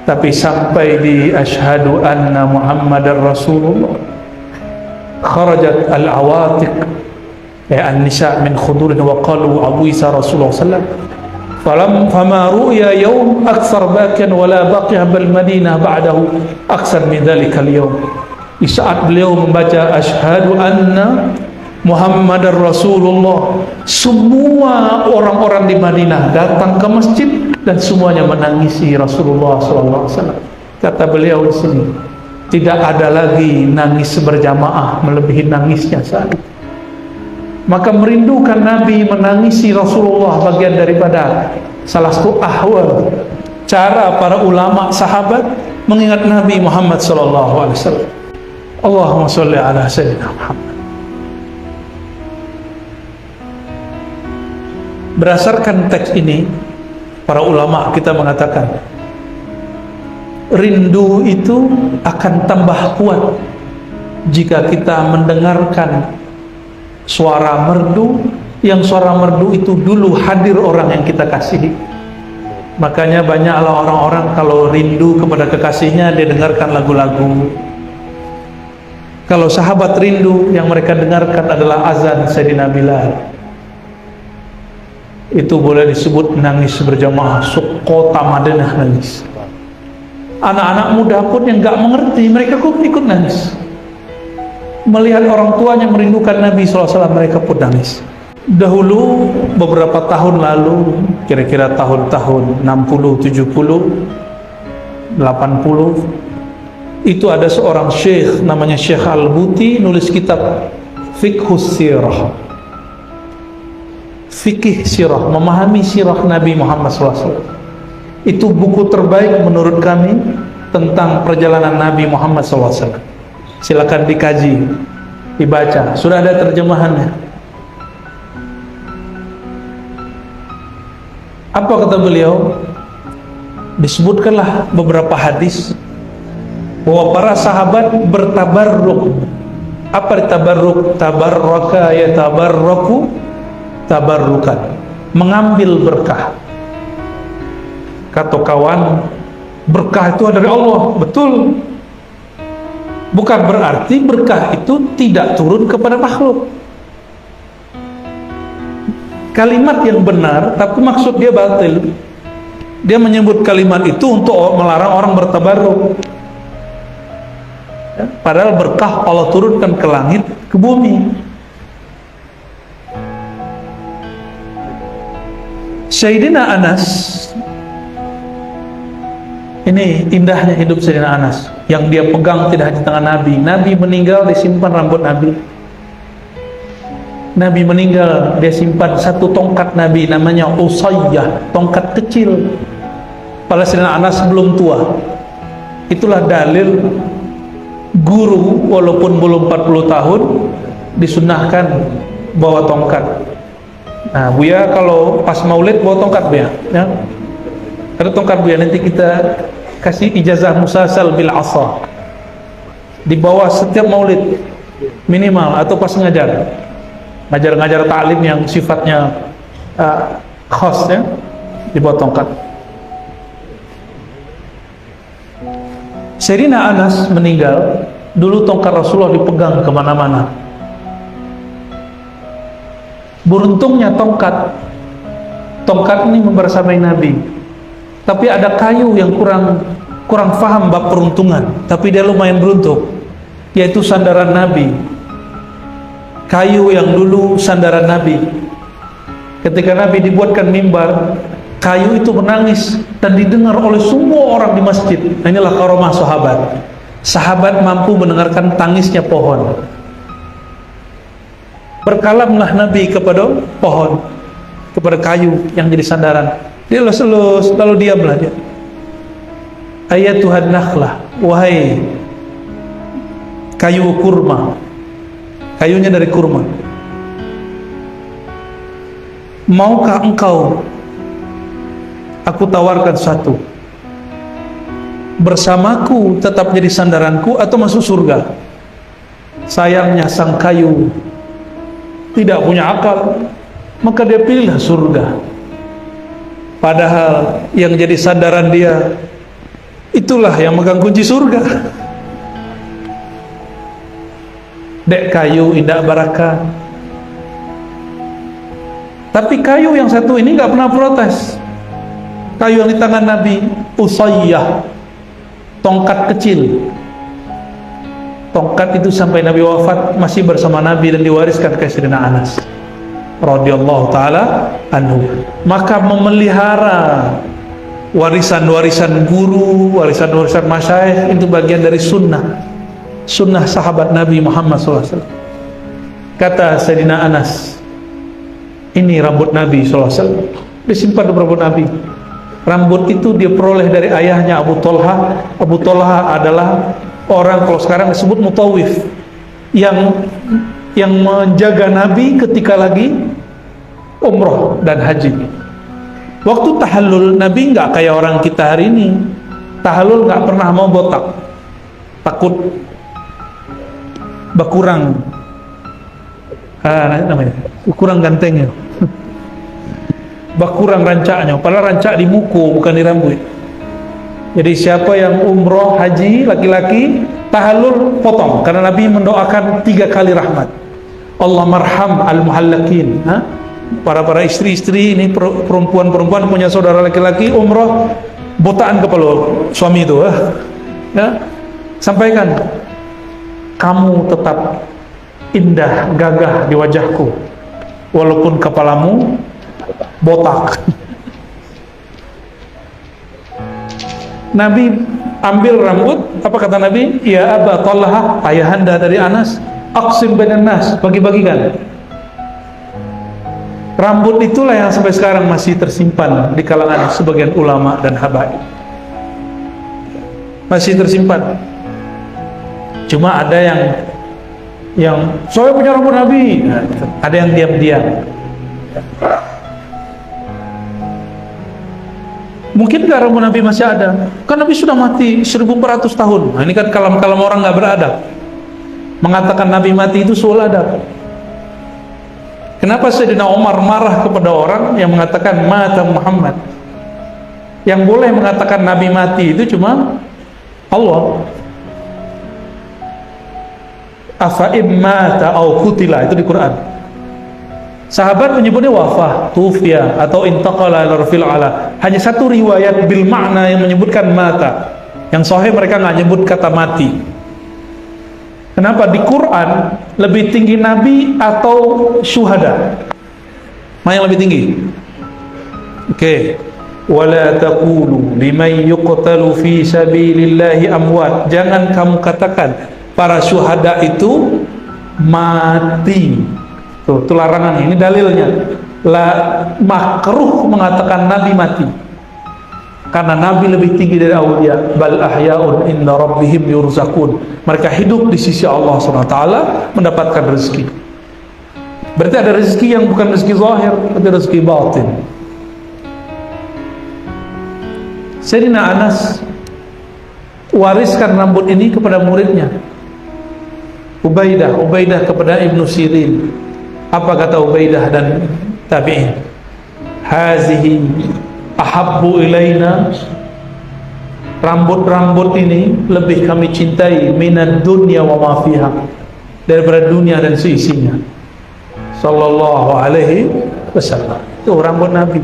Tapi sampai di asyhadu anna Muhammadar Rasulullah, kharajat al-awatiq, an-nisa min khudurin wa qalu Abu Isa Rasulullah sallallahu alaihi wasallam. Fama ru'ya yawm akthar bakian wala baqiya bil Madinah ba'dahu akthar min dhalika al-yawm. Di saat beliau membaca asyhadu anna Muhammadar Rasulullah, semua orang-orang di Madinah datang ke masjid dan semuanya menangisi Rasulullah sallallahu alaihi wasallam. Kata beliau di sini, tidak ada lagi nangis berjamaah melebihi nangisnya saat itu. Maka merindukan Nabi, menangisi Rasulullah bagian daripada salah satu ahwal, cara para ulama sahabat mengingat Nabi Muhammad sallallahu alaihi wasallam. Allahumma sholli ala sayyidina Muhammad. Berdasarkan teks ini, para ulama kita mengatakan rindu itu akan tambah kuat jika kita mendengarkan suara merdu, yang suara merdu itu dulu hadir orang yang kita kasihi. Makanya banyaklah orang-orang kalau rindu kepada kekasihnya, dia dengarkan lagu-lagu. Kalau sahabat rindu, yang mereka dengarkan adalah azan Sayyidina Bilal. Itu boleh disebut nangis berjamaah, sekota Madinah nangis. Anak-anak muda pun yang gak mengerti, mereka pun ikut nangis. Melihat orang tuanya merindukan Nabi SAW, mereka pun nangis. Dahulu, beberapa tahun lalu, kira-kira tahun-tahun 60, 70, 80, itu ada seorang syekh namanya Syekh Al-Buti, nulis kitab Fiqhus Sirah, fikih sirah, memahami sirah Nabi Muhammad SAW. Itu buku terbaik menurut kami tentang perjalanan Nabi Muhammad SAW. Silakan dikaji, dibaca, sudah ada terjemahannya. Apa kata beliau? Disebutkanlah beberapa hadis bahwa para sahabat bertabarruk. Apa tabarruk? Tabarraka ya tabarraku tabarrukan, mengambil berkah. Kata kawan, berkah itu dari Allah. Betul. Bukan berarti berkah itu tidak turun kepada makhluk. Kalimat yang benar, tapi maksud dia batil. Dia menyebut kalimat itu untuk melarang orang bertabarruk. Ya, padahal berkah Allah turunkan ke langit, ke bumi. Sayyidina Anas, ini indahnya hidup Sayyidina Anas. Yang dia pegang tidak hanya tangan Nabi. Nabi meninggal, dia simpan rambut Nabi. Nabi meninggal, dia simpan satu tongkat Nabi, namanya Usayyah, tongkat kecil. Pada Sayyidina Anas belum tua. Itulah dalil guru walaupun belum 40 tahun disunahkan bawa tongkat. Nah, Buya kalau pas maulid bawa tongkat Buya, ya. Ada tongkat Buya, nanti kita kasih ijazah musasal bil asa. Dibawa setiap maulid minimal, atau pas ngajar ta'lim yang sifatnya khas, ya, dibawa tongkat. Sayyidina Anas meninggal, dulu tongkat Rasulullah dipegang kemana-mana. Beruntungnya tongkat ini membersamai Nabi, tapi ada kayu yang kurang faham bab peruntungan, tapi dia lumayan beruntung, yaitu sandaran Nabi. Kayu yang dulu sandaran Nabi, ketika Nabi dibuatkan mimbar, kayu itu menangis dan didengar oleh semua orang di masjid. Nah, inilah karomah sahabat. Sahabat mampu mendengarkan tangisnya pohon. Berkalamlah Nabi kepada pohon, kepada kayu yang jadi sandaran. Dia elus-elus, lalu diamlah dia. Ayatuhan nakhlah, wahai kayu kurma, kayunya dari kurma, maukah engkau aku tawarkan satu, bersamaku tetap jadi sandaranku atau masuk surga? Sayangnya sang kayu tidak punya akal, maka dia pilih surga. Padahal yang jadi sandaran dia itulah yang megang kunci surga. Dek kayu indah barakah. Tapi kayu yang satu ini nggak pernah protes. Kayu yang di tangan Nabi, Usayyah, tongkat kecil. Tongkat itu sampai Nabi wafat masih bersama Nabi dan diwariskan ke Sayyidina Anas radhiyallahu taala anhu. Maka memelihara warisan-warisan guru, warisan-warisan masyayikh itu bagian dari sunnah sahabat Nabi Muhammad SAW. Kata Sayyidina Anas, ini rambut Nabi SAW, disimpan di rambut Nabi. Rambut itu dia peroleh dari ayahnya Abu Tolha. Abu Tolha adalah orang, kalau sekarang disebut mutawif, yang menjaga Nabi ketika lagi umroh dan haji. Waktu tahallul, Nabi nggak kayak orang kita hari ini. Tahallul nggak pernah mau botak, takut berkurang namanya kurang gantengnya. bakurang rancaknya, padahal rancak di muku bukan di rambut. Jadi siapa yang umroh haji laki-laki tahallul potong, karena Nabi mendoakan 3 kali rahmat. Allah marham al-muhallakin, para istri-istri ini, perempuan-perempuan punya saudara laki-laki umroh botaan kepala suami itu, ya, sampaikan, kamu tetap indah gagah di wajahku walaupun kepalamu botak. Nabi ambil rambut, apa kata Nabi? Ya Aba Talha, ayahanda dari Anas, aqsim bainan nas, bagi-bagikan. Rambut itulah yang sampai sekarang masih tersimpan di kalangan sebagian ulama dan habaib. Masih tersimpan. Cuma ada yang saya punya rambut Nabi, ada yang diam-diam. Mungkin gak rambut Nabi masih ada? Kan Nabi sudah mati 1400 tahun. Nah, ini kan kalam-kalam orang gak beradab. Mengatakan Nabi mati itu soal adab. Kenapa Sayyidina Umar marah kepada orang yang mengatakan mata Muhammad? Yang boleh mengatakan Nabi mati itu cuma Allah. Afa'im mata au kutila, itu di Quran. Sahabat menyebutnya wafah, tufiya, atau intaqala ila rafil ala. Hanya satu riwayat bil makna yang menyebutkan mata. Yang sahih mereka nggak nyebut kata mati. Kenapa? Di Quran lebih tinggi Nabi atau syuhada? Mana yang lebih tinggi? Oke. Wala taqulu liman yuqtalu fi sabilillahi amwat. Jangan kamu katakan para syuhada itu mati. Itu larangan, ini dalilnya. Makruh mengatakan Nabi mati, karena Nabi lebih tinggi dari aulia. Bal ahya'un inda rabbihim yurzakun. Mereka hidup di sisi Allah SWT, mendapatkan rezeki. Berarti ada rezeki yang bukan rezeki zahir, tapi rezeki batin. Sayyidina Anas wariskan rambut ini kepada muridnya Ubaidah kepada Ibnu Sirin. Apa kata Ubaidah dan tabi'in? Hazihi ahabbu ilaina, rambut-rambut ini lebih kami cintai minad dunya wa ma fiha, daripada dunia dan seisinya. Sallallahu alaihi wasallam. Itu rambut Nabi.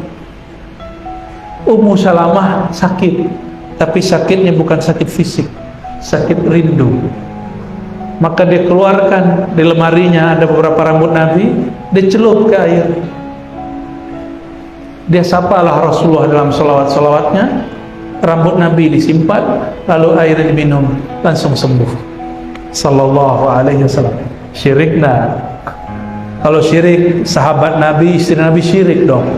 Ummu Salamah sakit, tapi sakitnya bukan sakit fisik, sakit rindu. Maka dia keluarkan di lemarinya ada beberapa rambut Nabi, dia celup ke air. Dia sapalah Rasulullah dalam salawat-salawatnya, rambut Nabi disimpan, lalu air diminum, langsung sembuh. Sallallahu alaihi wasallam. Syirik nah. Kalau syirik, sahabat Nabi, istri Nabi syirik dong.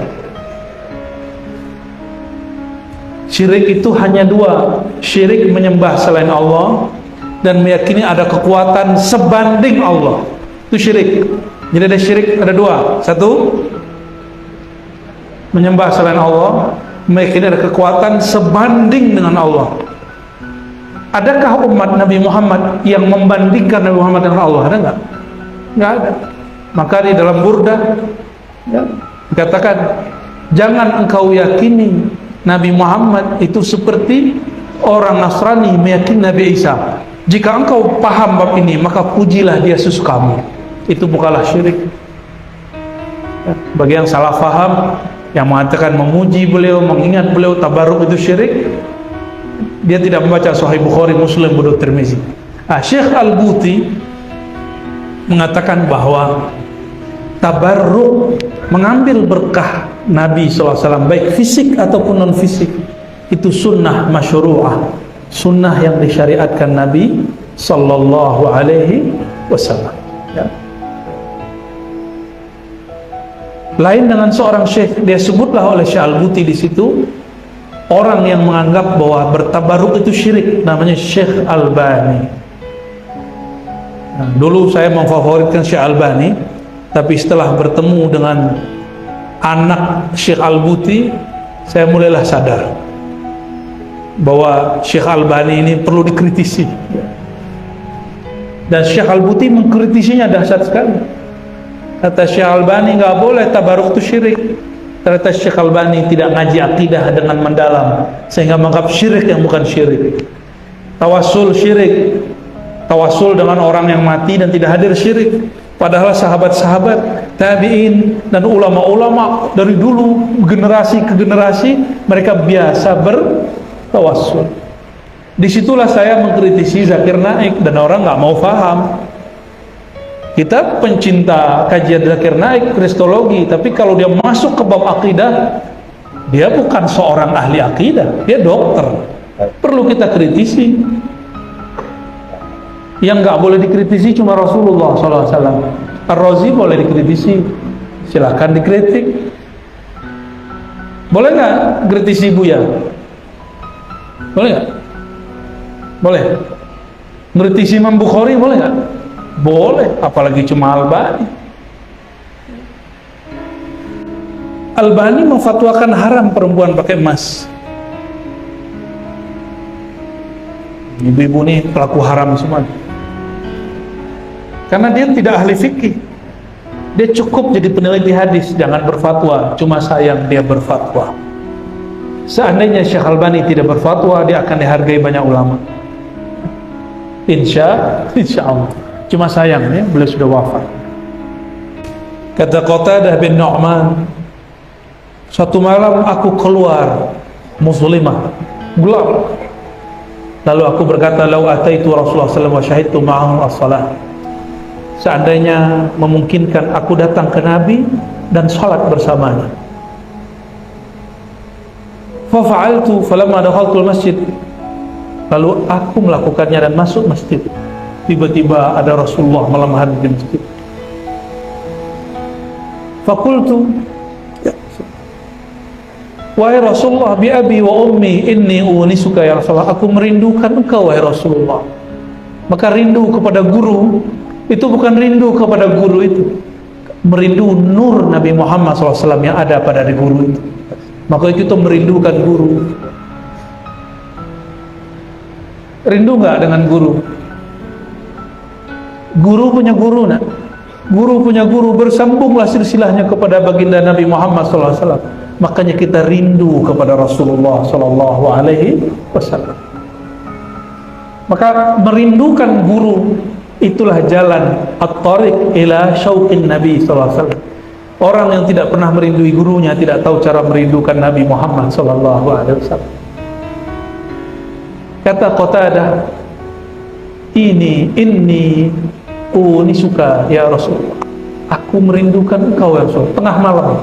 Syirik itu hanya dua, syirik menyembah selain Allah dan meyakini ada kekuatan sebanding Allah, itu syirik. Jadi ada syirik, ada dua. Satu, menyembah selain Allah, meyakini ada kekuatan sebanding dengan Allah. Adakah umat Nabi Muhammad yang membandingkan Nabi Muhammad dengan Allah? Ada nggak? Nggak ada. Maka di dalam Burdah ya, dikatakan, jangan engkau yakini Nabi Muhammad itu seperti orang Nasrani meyakini Nabi Isa. Jika engkau paham bab ini, maka pujilah dia sesukamu. Itu bukanlah syirik. Bagi yang salah faham, yang mengatakan memuji beliau, mengingat beliau, tabaruk itu syirik, dia tidak membaca Sahih Bukhari, Muslim, Bukhari, Tirmizi. Syekh Al-Buti mengatakan bahwa tabarruk, mengambil berkah Nabi SAW, baik fisik ataupun non fisik, itu sunnah masyru'ah, sunnah yang disyariatkan Nabi Sallallahu Alaihi Wasallam ya. Lain dengan seorang syekh, dia sebutlah oleh Syekh Al-Buti di situ, orang yang menganggap bahwa bertabaruk itu syirik, namanya Syekh Albani. Nah, dulu saya memfavoritkan Syekh Albani, tapi setelah bertemu dengan anak Syekh Al-Buti, saya mulailah sadar bahwa Syekh Albani ini perlu dikritisi. Dan Syekh Al-Buti mengkritisinya dahsyat sekali. Kata Syekh Albani, nggak boleh tabaruk itu syirik, Ternyata Syekh Albani tidak ngaji akidah dengan mendalam, sehingga menganggap syirik yang bukan syirik. Tawassul syirik, tawassul dengan orang yang mati dan tidak hadir syirik. Padahal sahabat-sahabat, tabi'in dan ulama-ulama dari dulu generasi ke generasi mereka biasa bertawassul. Disitulah saya mengkritisi Zakir Naik dan orang nggak mau paham. Kita pencinta kajian Zakir Naik, kristologi, tapi kalau dia masuk ke bab akidah, dia bukan seorang ahli akidah, dia dokter. Perlu kita kritisi. Yang nggak boleh dikritisi cuma Rasulullah SAW. Ar-Razi boleh dikritisi, silahkan dikritik. Boleh nggak kritisi Buya? Boleh nggak? Boleh. Kritisi Imam Bukhari boleh nggak? Boleh, apalagi cuma Albani. Albani memfatwakan haram perempuan pakai emas. Ibu-ibu ini pelaku haram semua. Karena dia tidak ahli fikih. Dia cukup jadi peneliti hadis, jangan berfatwa. Cuma sayang dia berfatwa. Seandainya Syekh Albani tidak berfatwa, dia akan dihargai banyak ulama. Insya Allah. Cuma sayangnya beliau sudah wafat. Kata Qatadah bin Nu'man, suatu malam aku keluar muslimah, gelap. Lalu aku berkata, "Lau ataitu Rasulullah sallallahu alaihi wasallam wa syahidtu ma'ahu as-salah." Seandainya memungkinkan aku datang ke Nabi dan salat bersamanya. Fa fa'altu falamma dakhaltu al-masjid. Lalu aku melakukannya dan masuk masjid. Tiba-tiba ada Rasulullah malam hari di masjid. Fakultu, wahai Rasulullah, bi abi wa ummi inni unisuka ya Rasulullah. Aku merindukan engkau wahai Rasulullah. Maka rindu kepada guru itu bukan rindu kepada guru itu, merindu nur Nabi Muhammad SAW yang ada pada guru itu. Maka itu merindukan guru. Rindu nggak dengan guru? Guru punya guru, nak. Guru punya guru, bersambunglah silsilahnya kepada baginda Nabi Muhammad SAW. Makanya kita rindu kepada Rasulullah SAW. Maka merindukan guru itulah jalan at-tariq ila syauqin Nabi SAW. Orang yang tidak pernah merindui gurunya tidak tahu cara merindukan Nabi Muhammad SAW. Kata Qatadah, inni unisuka ya Rasulullah. Aku merindukan engkau ya Rasul. Tengah malam.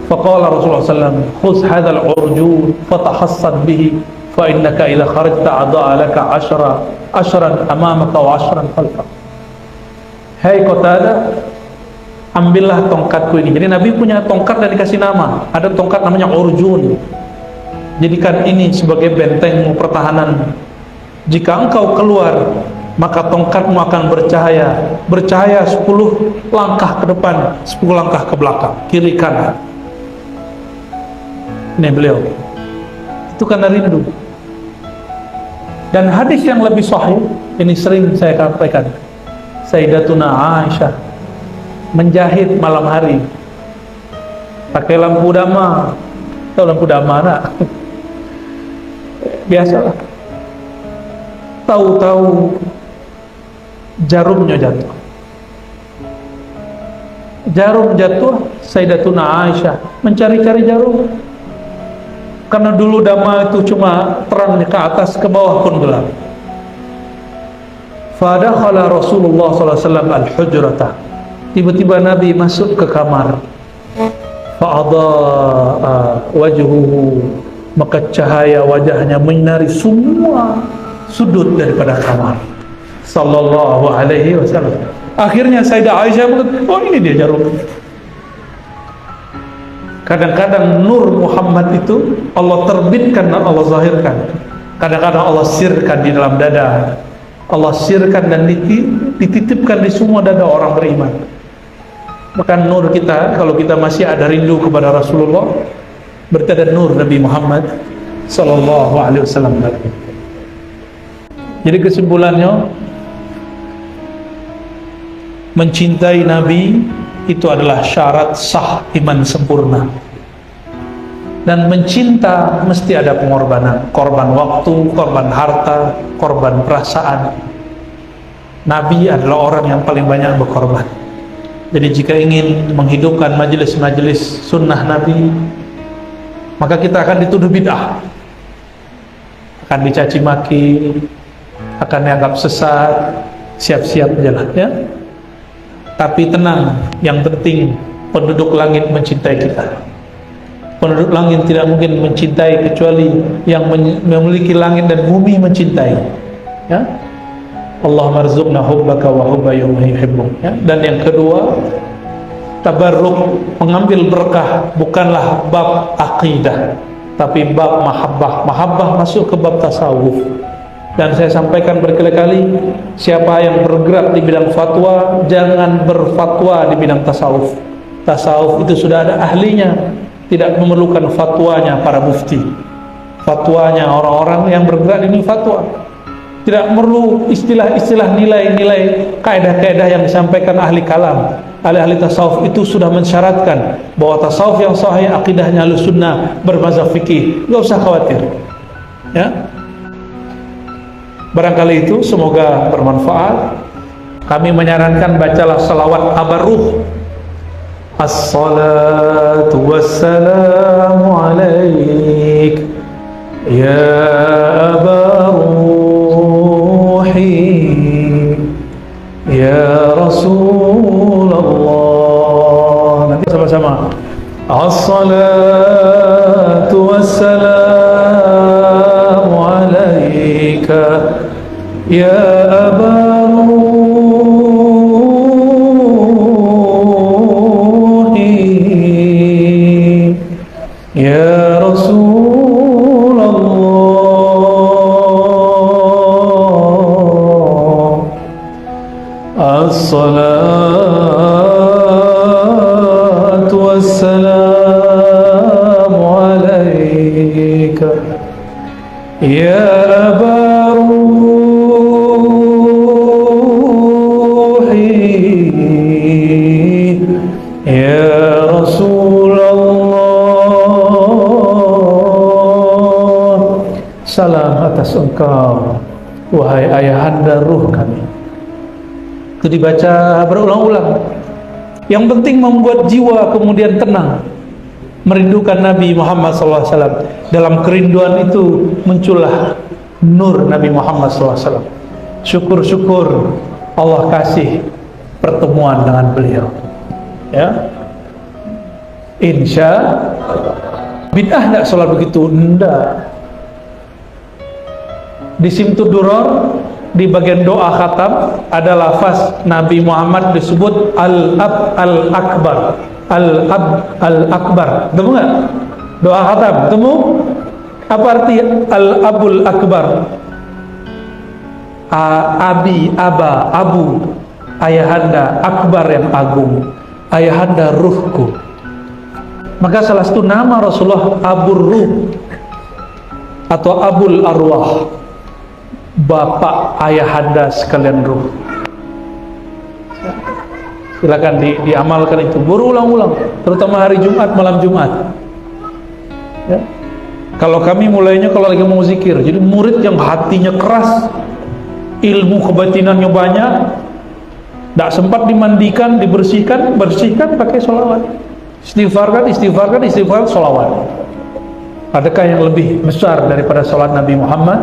Faqala Rasulullah sallallahu alaihi wasallam, "Khudh hadzal urjun fatahassad bihi fa innaka idza kharajta ada'a laka 'ashran amamaka wa 'ashran khalfak." Hai Qatadah, ambillah tongkatku ini. Jadi Nabi punya tongkat dan dikasih nama. Ada tongkat namanya urjun. Jadikan ini sebagai benteng pertahanan. Jika engkau keluar, maka tongkatmu akan bercahaya. Bercahaya 10 langkah ke depan, 10 langkah ke belakang, kiri kanan. Ini beliau. Itu karena rindu. Dan hadis yang lebih sahih, ini sering saya sampaikan. Sayyidatuna Aisyah menjahit malam hari pakai lampu dama. Tahu lampu dama, nak? Biasalah. Tahu-tahu jarumnya jatuh. Jarum jatuh, Sayyidatuna Aisyah mencari-cari jarum. Karena dulu dama itu cuma terangnya ke atas, ke bawah pun gelap. Fadakhala Rasulullah SAW al-hujratah. Tiba-tiba Nabi masuk ke kamar. Fa'adha'a wajhuhu. Maka cahaya wajahnya menyinari semua sudut daripada kamar. Sallallahu alaihi wasallam. Akhirnya Sayyidah Aisyah mengatakan, oh ini dia jarum. Kadang-kadang nur Muhammad itu Allah terbitkan dan Allah zahirkan. Kadang-kadang Allah sirkan di dalam dada. Allah sirkan dan dititipkan di semua dada orang beriman. Maka nur kita, kalau kita masih ada rindu kepada Rasulullah, berarti ada nur Nabi Muhammad sallallahu alaihi wasallam. Jadi kesimpulannya, mencintai Nabi itu adalah syarat sah iman sempurna. Dan mencinta mesti ada pengorbanan, korban waktu, korban harta, korban perasaan. Nabi adalah orang yang paling banyak berkorban. Jadi jika ingin menghidupkan majelis-majelis sunnah Nabi, maka kita akan dituduh bid'ah, akan dicaci maki, akan dianggap sesat. Siap-siap jalan, ya. Tapi tenang, yang penting penduduk langit mencintai kita. Penduduk langit tidak mungkin mencintai kecuali yang memiliki langit dan bumi mencintai, ya. Allah marzuqna hubbaka wa hubba yawma yuhibbuk, ya. Dan yang kedua, tabarruk, mengambil berkah bukanlah bab akidah, tapi bab mahabbah. Mahabbah masuk ke bab tasawuf. Dan saya sampaikan berkali-kali, siapa yang bergerak di bidang fatwa, jangan berfatwa di bidang tasawuf. Tasawuf itu sudah ada ahlinya, tidak memerlukan fatwanya para mufti. Fatwanya orang-orang yang bergerak di fatwa. Tidak perlu istilah-istilah, nilai-nilai, kaedah-kaedah yang disampaikan ahli kalam. Ahli-ahli tasawuf itu sudah mensyaratkan bahwa tasawuf yang sahih akidahnya Ahlussunnah bermazhab fikih. Enggak usah khawatir, ya. Barangkali itu semoga bermanfaat. Kami menyarankan bacalah salawat abarruh. As-salatu wassalamu alaik ya abarruhi ya Rasulullah. Nanti sama-sama. As-salatu wassalamu alaika ya abarruhi ya Rasulullah. As-salatu wassalamu alaika ya abarruhi ya Rasulullah. Salam atas engkau, wahai ayahanda ruh kami. Itu dibaca berulang-ulang. Yang penting membuat jiwa kemudian tenang, merindukan Nabi Muhammad SAW. Dalam kerinduan itu muncullah nur Nabi Muhammad SAW. Syukur-syukur Allah kasih pertemuan dengan beliau, ya. Insya bid'ah tidak sholat begitu, enggak. Di Simtud Duror, di bagian doa khatam ada lafaz Nabi Muhammad disebut al-ab al-akbar. Al-ab al-akbar, temu nggak? Doa khatam, temu? Apa arti al-abul akbar? Abi, aba, abu, ayahanda, akbar yang agung, ayahanda ruhku. Maka salah satu nama Rasulullah Abur Ruh atau Abul Arwah, bapak ayahanda sekalian ruh. Silakan diamalkan itu berulang-ulang, terutama hari Jumat, malam Jumat, ya. Kalau kami mulainya kalau lagi mau zikir, jadi murid yang hatinya keras, ilmu kebatinannya banyak, tidak sempat dimandikan, dibersihkan, bersihkan pakai sholawat. Istighfarkan, sholawat. Adakah yang lebih besar daripada sholat Nabi Muhammad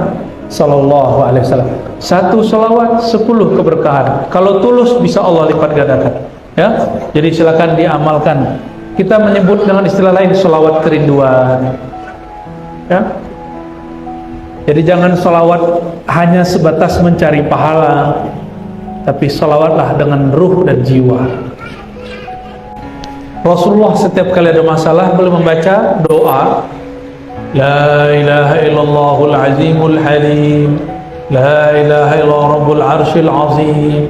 Sallallahu Alaihi Wasallam? Satu sholawat 10 keberkahan. Kalau tulus bisa Allah lipat gandakan, ya. Jadi silakan diamalkan. Kita menyebut dengan istilah lain sholawat kerinduan, ya. Jadi jangan sholawat hanya sebatas mencari pahala, tapi sholawatlah dengan ruh dan jiwa. Rasulullah setiap kali ada masalah beliau membaca doa La ilaha illallahul azimul halim, La ilaha illallah rabbul arshil azim,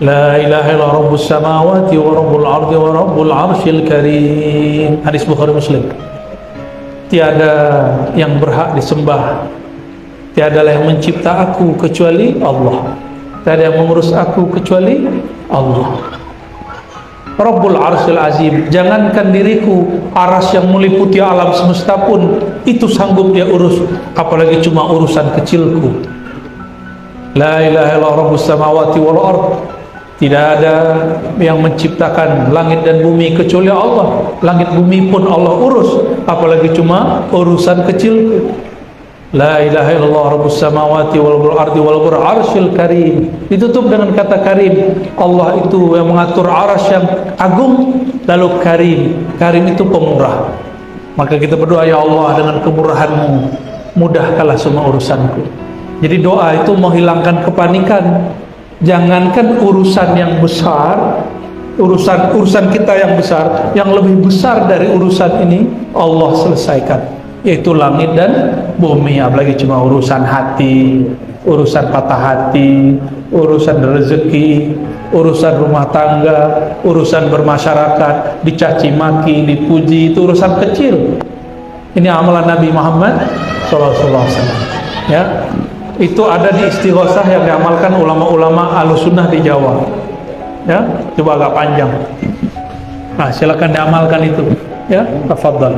La ilaha illallah rabbus samawati wa rabbul ardi wa rabbul arshil karim. Hadis Bukhari Muslim. Tiada yang berhak disembah, tiadalah yang mencipta aku kecuali Allah, tiada yang mengurus aku kecuali Allah. Rabbul Arsyil Azim. Jangankan diriku, aras yang meliputi alam semesta pun itu sanggup dia urus, apalagi cuma urusan kecilku. La ilaha illallah Rabbus samawati wal ard. Tidak ada yang menciptakan langit dan bumi kecuali Allah. Langit bumi pun Allah urus, apalagi cuma urusan kecilku. La ilaha illallah Rabbus samawati wal ardi wal arsyil karim. Ditutup dengan kata karim. Allah itu yang mengatur arasy yang agung, lalu karim. Karim itu pemurah. Maka kita berdoa, ya Allah, dengan kemurahan-Mu mudahkanlah semua urusanku. Jadi doa itu menghilangkan kepanikan. Jangankan urusan yang besar, urusan kita yang besar, yang lebih besar dari urusan ini Allah selesaikan, yaitu langit dan bumi. Apalagi cuma urusan hati, urusan patah hati, urusan rezeki, urusan rumah tangga, urusan bermasyarakat, dicaci maki, dipuji, itu urusan kecil. Ini amalan Nabi Muhammad SAW. Ya, itu ada di istighosah yang diamalkan ulama-ulama Ahlussunnah di Jawa. Ya, coba agak panjang. Nah, silakan diamalkan itu. Ya, tafadhal.